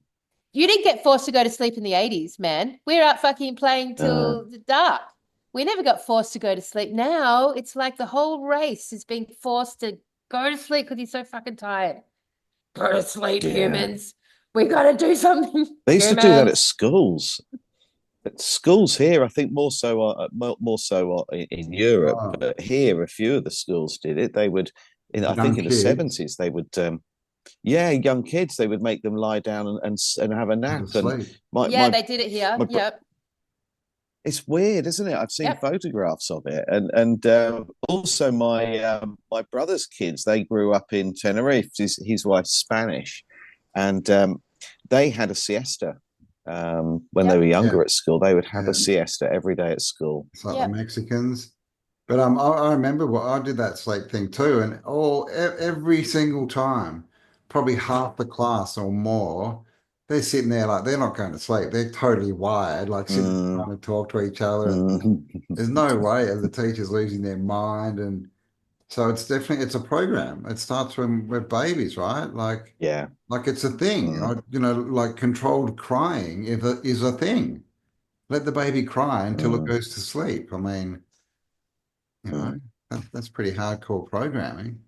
You didn't get forced to go to sleep in the 80s, man. We were out fucking playing
Uh,
till the dark. We never got forced to go to sleep. Now it's like the whole race is being forced to go to sleep because you're so fucking tired. Go to sleep,
yeah.
humans. We got to do something,
They used to do that at
humans.
schools. At schools here, I think more so in Europe,
Oh,
but here a few of the schools did it. They would, I think
young
in the
kids
'70s, they would, yeah, young kids, they would make them lie down and have a
go
nap.
to
And
sleep.
my
Yeah,
my
they did it here.
my
Yep.
it's weird, isn't it? I've seen
Yep.
photographs of it, and also my brother's kids. They grew up in Tenerife. His wife's Spanish, and they had a siesta when they were
Yep.
Yeah,
younger at school. They would have a
yeah.
siesta every day at school.
It's like the
Yep.
Mexicans. But I remember what I did that sleep thing too, and every single time, probably half the class or more, they're sitting there like they're not going to sleep. They're totally wired, like sitting there
Mm,
trying to talk to each other, and
mm,
there's no way of the teachers losing their mind. And so it's a program. It starts when we're babies, right?
yeah.
Like it's a thing.
Mm,
Like controlled crying is a thing. Let the baby cry until it
mm,
goes to sleep. I mean. You
mm.
know, that's pretty hardcore programming.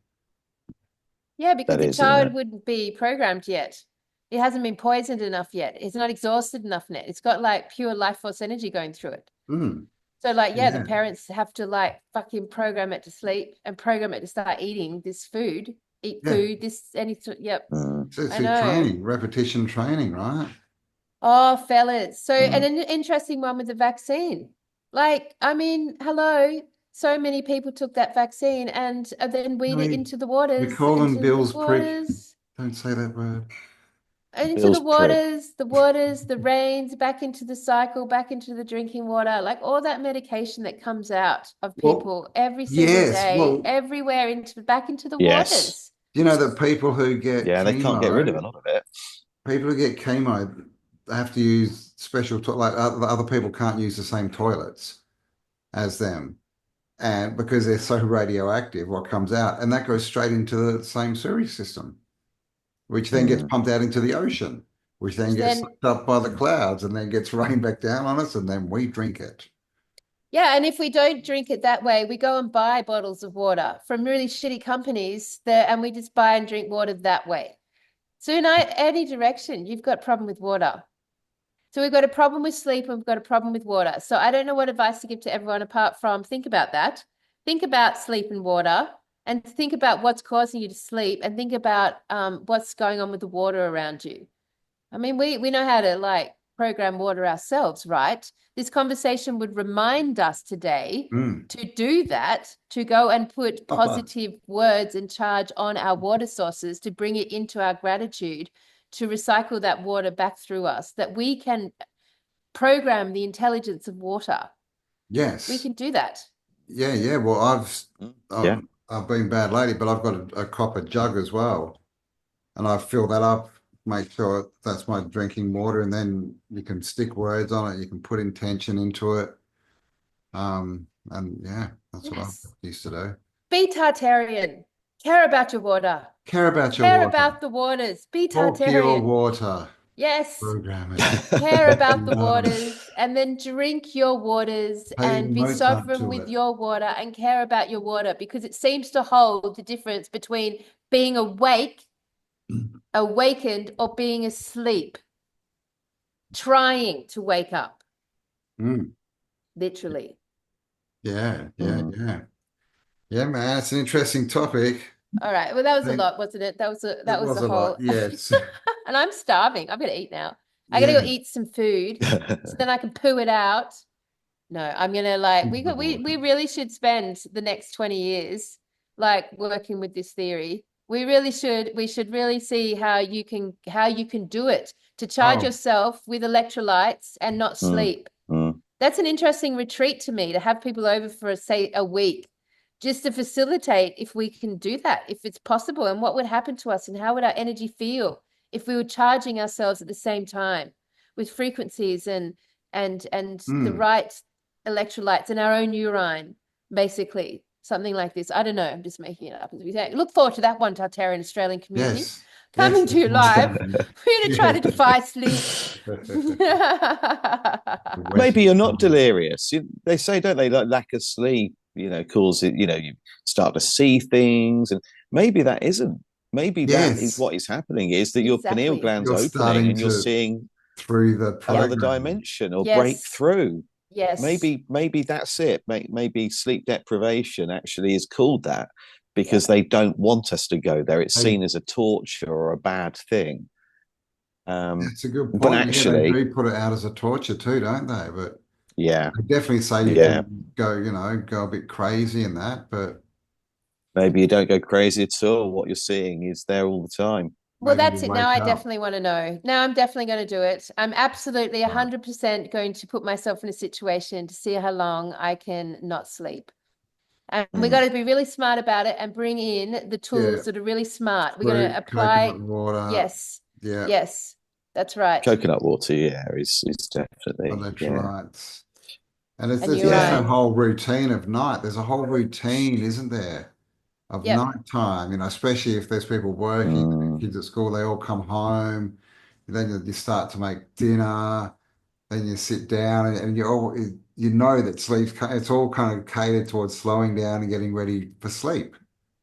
Yeah, because
That
the
is, isn't
child
it?
wouldn't be programmed yet. It hasn't been poisoned enough yet. It's not exhausted enough yet. It's got like pure life force energy going through it.
Mm,
So like, yeah, the
yeah.
parents have to like fucking program it to sleep and program it to start eating this food, eat
Yeah.
food, this any yep.
Mm,
So it's
I
a
know.
training, repetition training, right?
Oh, fellas. So, and
mm.
an interesting one with the vaccine. Like, I mean, hello. So many people took that vaccine and then
No,
weed it
we call them
into the
Bill's prick.
waters.
Don't say that word.
Into
Bill's prick.
the rains, back into the cycle, back into the drinking water, like all that medication that comes out of
Well,
people every single
yes.
day,
Well,
everywhere back into the
Yes.
waters.
you know that people who get
Yeah, they can't get rid of a
chemo,
lot of it.
people who get chemo have to use special like other people can't use the same toilets as them. And because they're so radioactive, what comes out, and that goes straight into the same sewage system, which then gets
Mm,
pumped out into the ocean, which then
Which
gets
then,
sucked up by the clouds and then gets rained back down on us, and then we drink it.
Yeah, and if we don't drink it that way, we go and buy bottles of water from really shitty companies there, and we just buy and drink water that way. So in any direction, you've got a problem with water. So we've got a problem with sleep and we've got a problem with water. So I don't know what advice to give to everyone apart from think about that. Think about sleep and water and think about what's causing you to sleep and think about what's going on with the water around you. I mean, we know how to like program water ourselves, right? This conversation would remind us today
Mm.
to do that, to go and put positive words and charge on our water sources, to bring it into our gratitude, to recycle that water back through us, that we can program the intelligence of water. We
Yes.
can do that.
Yeah, yeah. Well,
Yeah.
I've been bad lately, but I've got a copper jug as well, and I fill that up, make sure that's my drinking water, and then you can stick words on it. You can put intention into it. And yeah, that's what I
Yes.
used to do.
Be Tartarian. Care about your water.
Care about your
Care
water.
about the waters. Be
Talk to your
Tartarian.
water.
Yes.
Program it.
Care about the
Um,
waters and then drink your waters
pay
and be
Mozart
sovereign
to
with
it.
your water and care about your water because it seems to hold the difference between being awake, awakened, or being asleep, trying to wake up,
Mm.
literally.
Yeah, yeah,
Mm.
yeah. Yeah, man, it's an interesting topic.
All right. Well, that was
I
a
think
lot, wasn't it?
it
That was
was
the
a lot.
whole
Yes.
and I'm starving. I'm gonna eat now. I gotta go
Yeah.
eat some food so then I can poo it out. No, I'm gonna like
Into the
we
water.
really should spend the next 20 years like working with this theory. We really should. We should really see how you can do it to charge
Oh,
yourself with electrolytes and not
Mm.
sleep.
Mm.
That's an interesting retreat to me to have people over for say a week just to facilitate if we can do that, if it's possible, and what would happen to us and how would our energy feel if we were charging ourselves at the same time with frequencies and the
mm.
right electrolytes in our own urine, basically. Something like this. I don't know. I'm just making it up as we say. Look forward to that one, Tartarian Australian community.
Yes. Yes,
Coming to
that's
you
most
live.
definitely.
We're going to try to
Yes.
defy sleep.
The
Maybe
Western
you're not
side.
delirious. They say, don't they, like lack of sleep, cause it, you start to see things. And maybe that isn't. Maybe that is
Yes.
what is happening is that your pineal
Exactly.
gland's
You're
opening
starting
and you're
to
seeing
through the
Yep.
another
program.
dimension or break
Yes.
through.
Yes.
Maybe that's it. Maybe sleep deprivation actually is called that because
Yep.
they don't want us to go there. It's
They,
seen as a torture or a bad thing.
that's a good
But
point. Yeah, they
actually,
do put it out as a torture too, don't they? But
yeah,
they definitely say you
yeah.
can go, go a bit crazy in that, but
Maybe you don't go crazy at all. What you're seeing is there all the time.
Well,
maybe you
that's it. Now
wake
I
up.
definitely want to know. Now I'm definitely going to do it. I'm absolutely
Right.
100% going to put myself in a situation to see how long I can not sleep. And we got
Mm.
to be really smart about it and bring in the
Yeah.
tools that are really smart. We're going to
Fruit, coconut
apply,
water.
yes,
Yeah.
yes, that's right.
Coconut water, yeah, is definitely, yeah,
Electrolytes. And it's
And
there's also a
yeah.
urine.
whole routine of night. There's a whole routine, isn't there, of
Yep.
nighttime, especially if there's people working,
Mm.
kids at school, they all come home. Then you start to make dinner. Then you sit down and you know that it's all kind of catered towards slowing down and getting ready for sleep.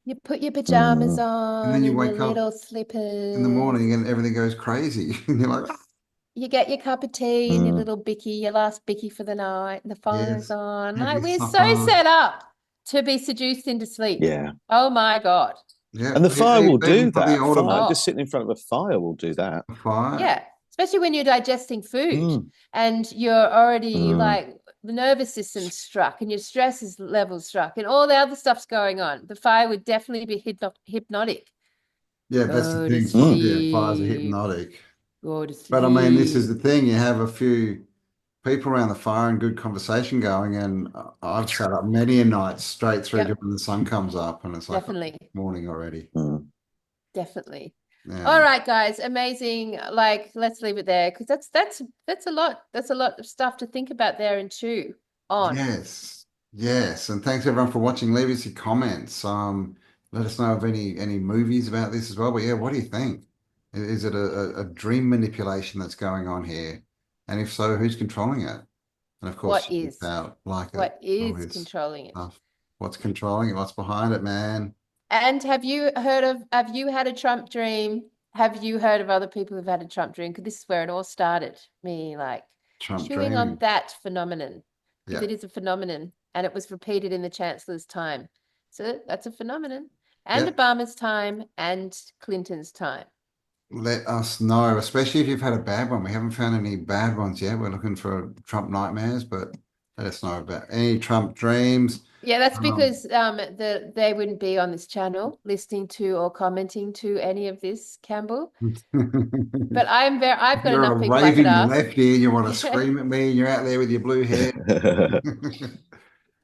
You put your pajamas
Mm.
And then
on
you
and your
wake up
little
in the
slippers.
morning and everything goes crazy. And you're like, "Ah,
You get your cup of tea and your
Mm.
little bicky, your last bicky for the night, and the fire's
yes,
on.
have
Like
your
we're so
supper."
set up to be seduced into sleep.
Yeah.
Oh my God.
Yeah,
And the fire will
they even
do
put the
that. Fire,
autumn
just
Oh,
sitting in front of a fire will do that.
fire.
yeah. Especially when you're digesting food
Mm.
and you're already
Mm.
like the nervous system's struck and your stress is level struck and all the other stuff's going on. The fire would definitely be hypnotic.
Yeah, that's the
Go to
thing.
Mm.
Yeah, fires are
sleep.
hypnotic.
Go to
But I mean, this is the
sleep.
thing. You have a few people around the fire and good conversation going, and I've sat up many a night straight through to
Yep,
when the sun comes up, and it's like, oh,
definitely.
morning already.
Mm.
Definitely. All
Yeah.
right, guys, amazing. Like, let's leave it there because that's a lot. That's a lot of stuff to think about there and chew on.
Yes. Yes. And thanks everyone for watching. Leave us your comments. Let us know of any movies about this as well. But yeah, what do you think? Is it a dream manipulation that's going on here? And if so, who's controlling it? And of course,
What
you can
is?
felt like it,
What
all
is
this
controlling it?
stuff. What's controlling it? What's behind it, man?
And have you had a Trump dream? Have you heard of other people who've had a Trump dream? Because this is where it all started. Me like
Trump
chewing on
dreaming.
that phenomenon, because
Yeah.
it is a phenomenon and it was repeated in the Chancellor's time. So that's a phenomenon. And
Yeah.
Obama's time and Clinton's time.
Let us know, especially if you've had a bad one. We haven't found any bad ones yet. We're looking for Trump nightmares, but let us know about any Trump dreams.
Yeah, that's
Um,
because they wouldn't be on this channel listening to or commenting to any of this, Campbell. But I've got
you're a
enough people I could
raving
ask.
lefty and you want to scream at me and you're out there with your blue hair.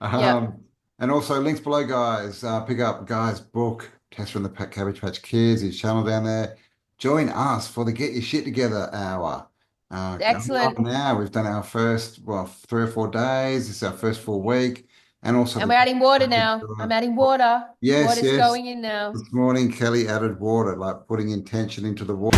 Yep.
Um, and also links below, guys. Pick up Guy's book, Test from the Cabbage Patch Kids, his channel down there. Join us for the Get Your Shit Together hour. Going on
Excellent.
now. We've done our first, well, 3 or 4 days. This is our first full week. And also
And
the
we're adding water now. I'm adding water.
yes,
Water's
yes.
going in now.
This morning, Kelly added water, like putting intention into the water.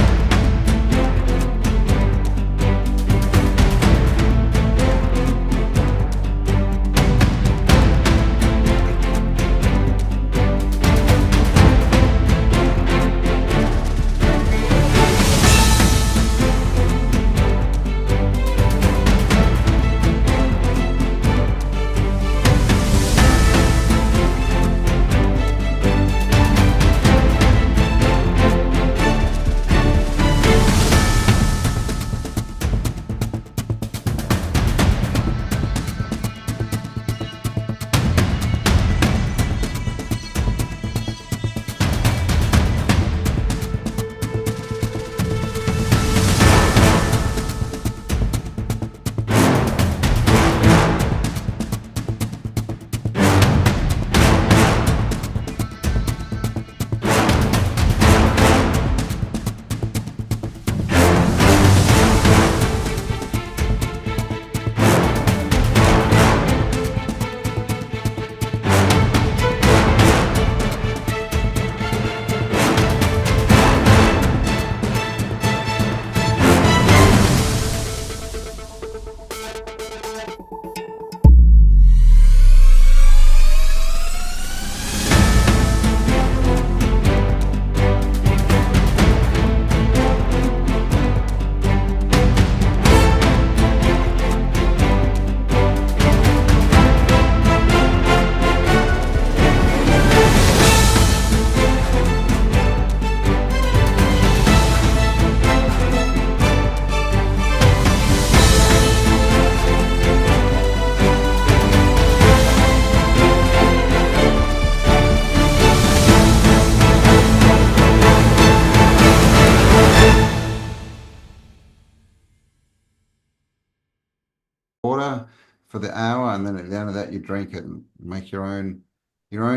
Water for the hour, and then at the end of that, you drink it and make your own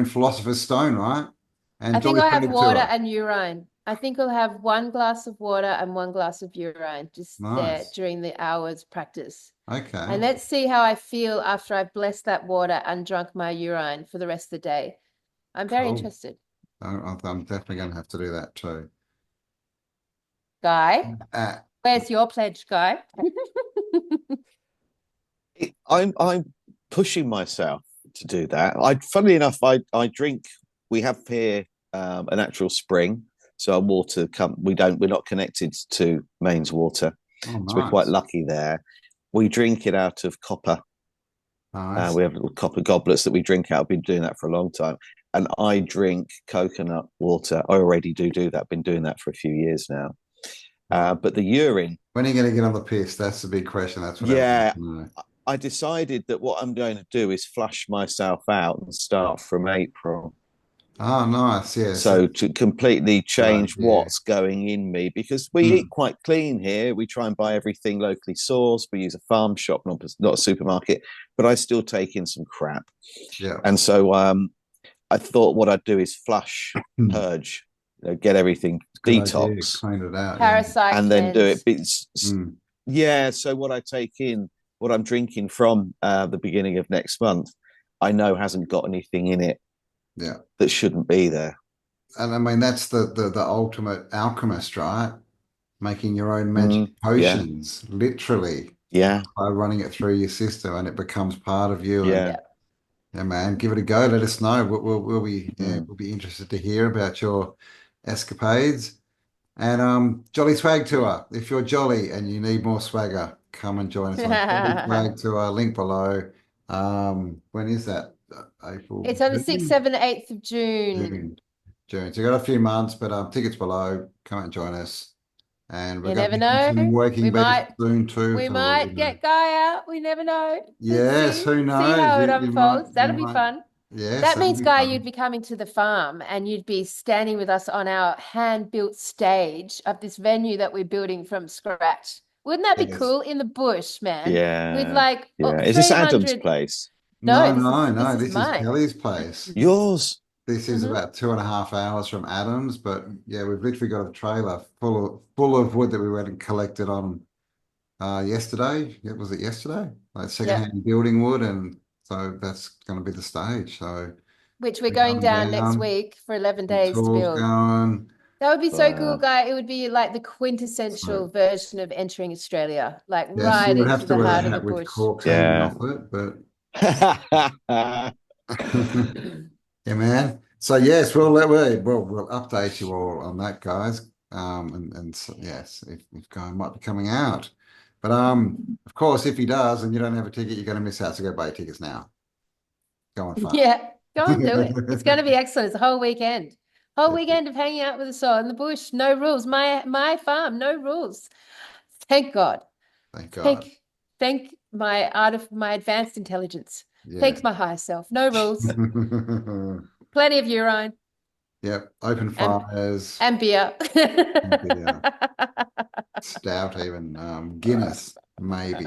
philosopher's stone, right?
I
And
think
join
I'll
us on
have
the
water
tour.
and urine. I think I'll have one glass of water and one glass of urine just there
Nice.
during the hour's practice. And
Okay.
let's see how I feel after I've blessed that water and drunk my urine for the rest of the day. I'm very
Cool.
interested.
I'm definitely going to have to do that too.
Guy,
Uh,
where's your pledge, Guy?
I'm pushing myself to do that. Funnily enough, I drink. We have here a natural spring, so our water come. We're not connected to mains water,
oh,
so we're quite
nice.
lucky there. We drink it out of copper.
Nice.
We have little copper goblets that we drink out. I've been doing that for a long time, and I drink coconut water. I already do that. I've been doing that for a few years now. But the urine,
When are you going to get on the piss? That's the big question. That's what everyone
yeah,
wants to know.
I decided that what I'm going to do is flush myself out and start from April.
Oh, nice. Yes.
So to completely
Good
change
idea.
what's going in me, because we eat
Mm.
quite clean here. We try and buy everything locally sourced. We use a farm shop, not a supermarket, but I still take in some crap.
Yeah.
And so I thought what I'd do is flush,
Mm.
purge, get everything
Good idea.
detox,
Clean it out. Yeah.
Parasite
and then do it.
cleanse.
Mm.
Yeah. So what I take in, what I'm drinking from the beginning of next month, I know hasn't got anything in it
Yeah.
that shouldn't be there.
And I mean, that's the ultimate alchemist, right? Making your own magic
Yeah.
potions, literally.
Yeah.
by running it through your system, and it becomes part of you. And
Yeah.
Yeah.
yeah, man, give it a go. Let us know. We'll be
Mm.
we'll be interested to hear about your escapades. And Jolly Swag Tour. If you're jolly and you need more swagger, come and join us on Jolly Swag Tour. Link below. When is that? April,
It's on the 6th,
June,
7th, 8th of June.
June, June. So you got a few months, but tickets below. Come and join us. And we're
You
going to
never
be on
know.
some
We
working beats
might
soon too.
we
So we'll let you
might
know.
get Guy out. We never know. Let's
Yes,
see.
who
See
knows?
how it
You might,
unfolds.
you
That'll be
might.
fun.
Yes,
That
that'll
means,
be
Guy, you'd
fun.
be coming to the farm and you'd be standing with us on our hand-built stage of this venue that we're building from scratch. Wouldn't that be
Yes.
cool in the bush, man? With
Yeah.
like
Yeah. Is this Adam's
300.
place?
No,
No, no,
this
no.
is
This is
mine.
Kelly's place.
Yours.
This is
Hmm.
about 2.5 hours from Adams, but yeah, we've literally got a trailer full of wood that we went and collected on yesterday. Yeah, was it yesterday? Like
Yep.
secondhand building wood, and so that's going to be the stage. So
Which we're
we're
going
going
down next
down,
week for 11
the
days to
tours
build.
going.
That would be so cool,
Wow.
Guy. It would be like the
So
quintessential version of entering Australia, like
yes,
right
you would
into
have to
the
wear a
heart of the
hat with
bush.
corks hanging
Yeah.
off it, but yeah, man. So yes, we'll update you all on that, guys. And so, yes, if Guy might be coming out, but of course, if he does, and you don't have a ticket, you're going to miss out. So go buy your tickets now. Go on fast.
Yeah, go and do it. It's going to be excellent. It's a whole weekend. Whole weekend of hanging out with us all in the bush. No rules. My farm, no rules. Thank God.
Thank God.
Thank my advanced intelligence.
Yes.
Thank my higher self. No rules. Plenty of urine
Yep. Open
and
fires,
and beer.
beer, stout, even Guinness, maybe.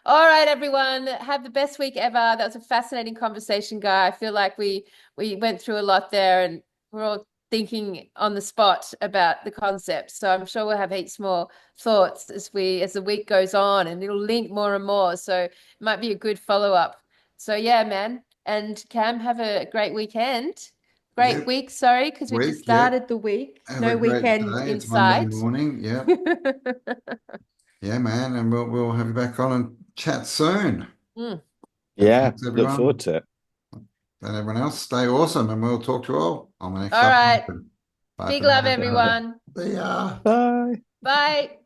All right, everyone. Have the best week ever. That was a fascinating conversation, Guy. I feel like we went through a lot there and we're all thinking on the spot about the concept. So I'm sure we'll have heaps more thoughts as the week goes on and it'll link more and more. So it might be a good follow-up. So yeah, man. And Cam, have a great weekend. Great
Yep.
week, sorry, because we just
Week. Yep.
started the week.
Have a
No
great
weekend
day.
in
It's Monday
sight.
morning. Yep. Yeah, man. And we'll have you back on and chat soon.
Mm.
Yeah.
Thanks,
Look forward
everyone.
to it.
And everyone else, stay awesome. And we'll talk to you all on the next
All right.
episode. Bye
Big
for
love,
now, guys.
everyone.
See ya.
Bye.
Bye.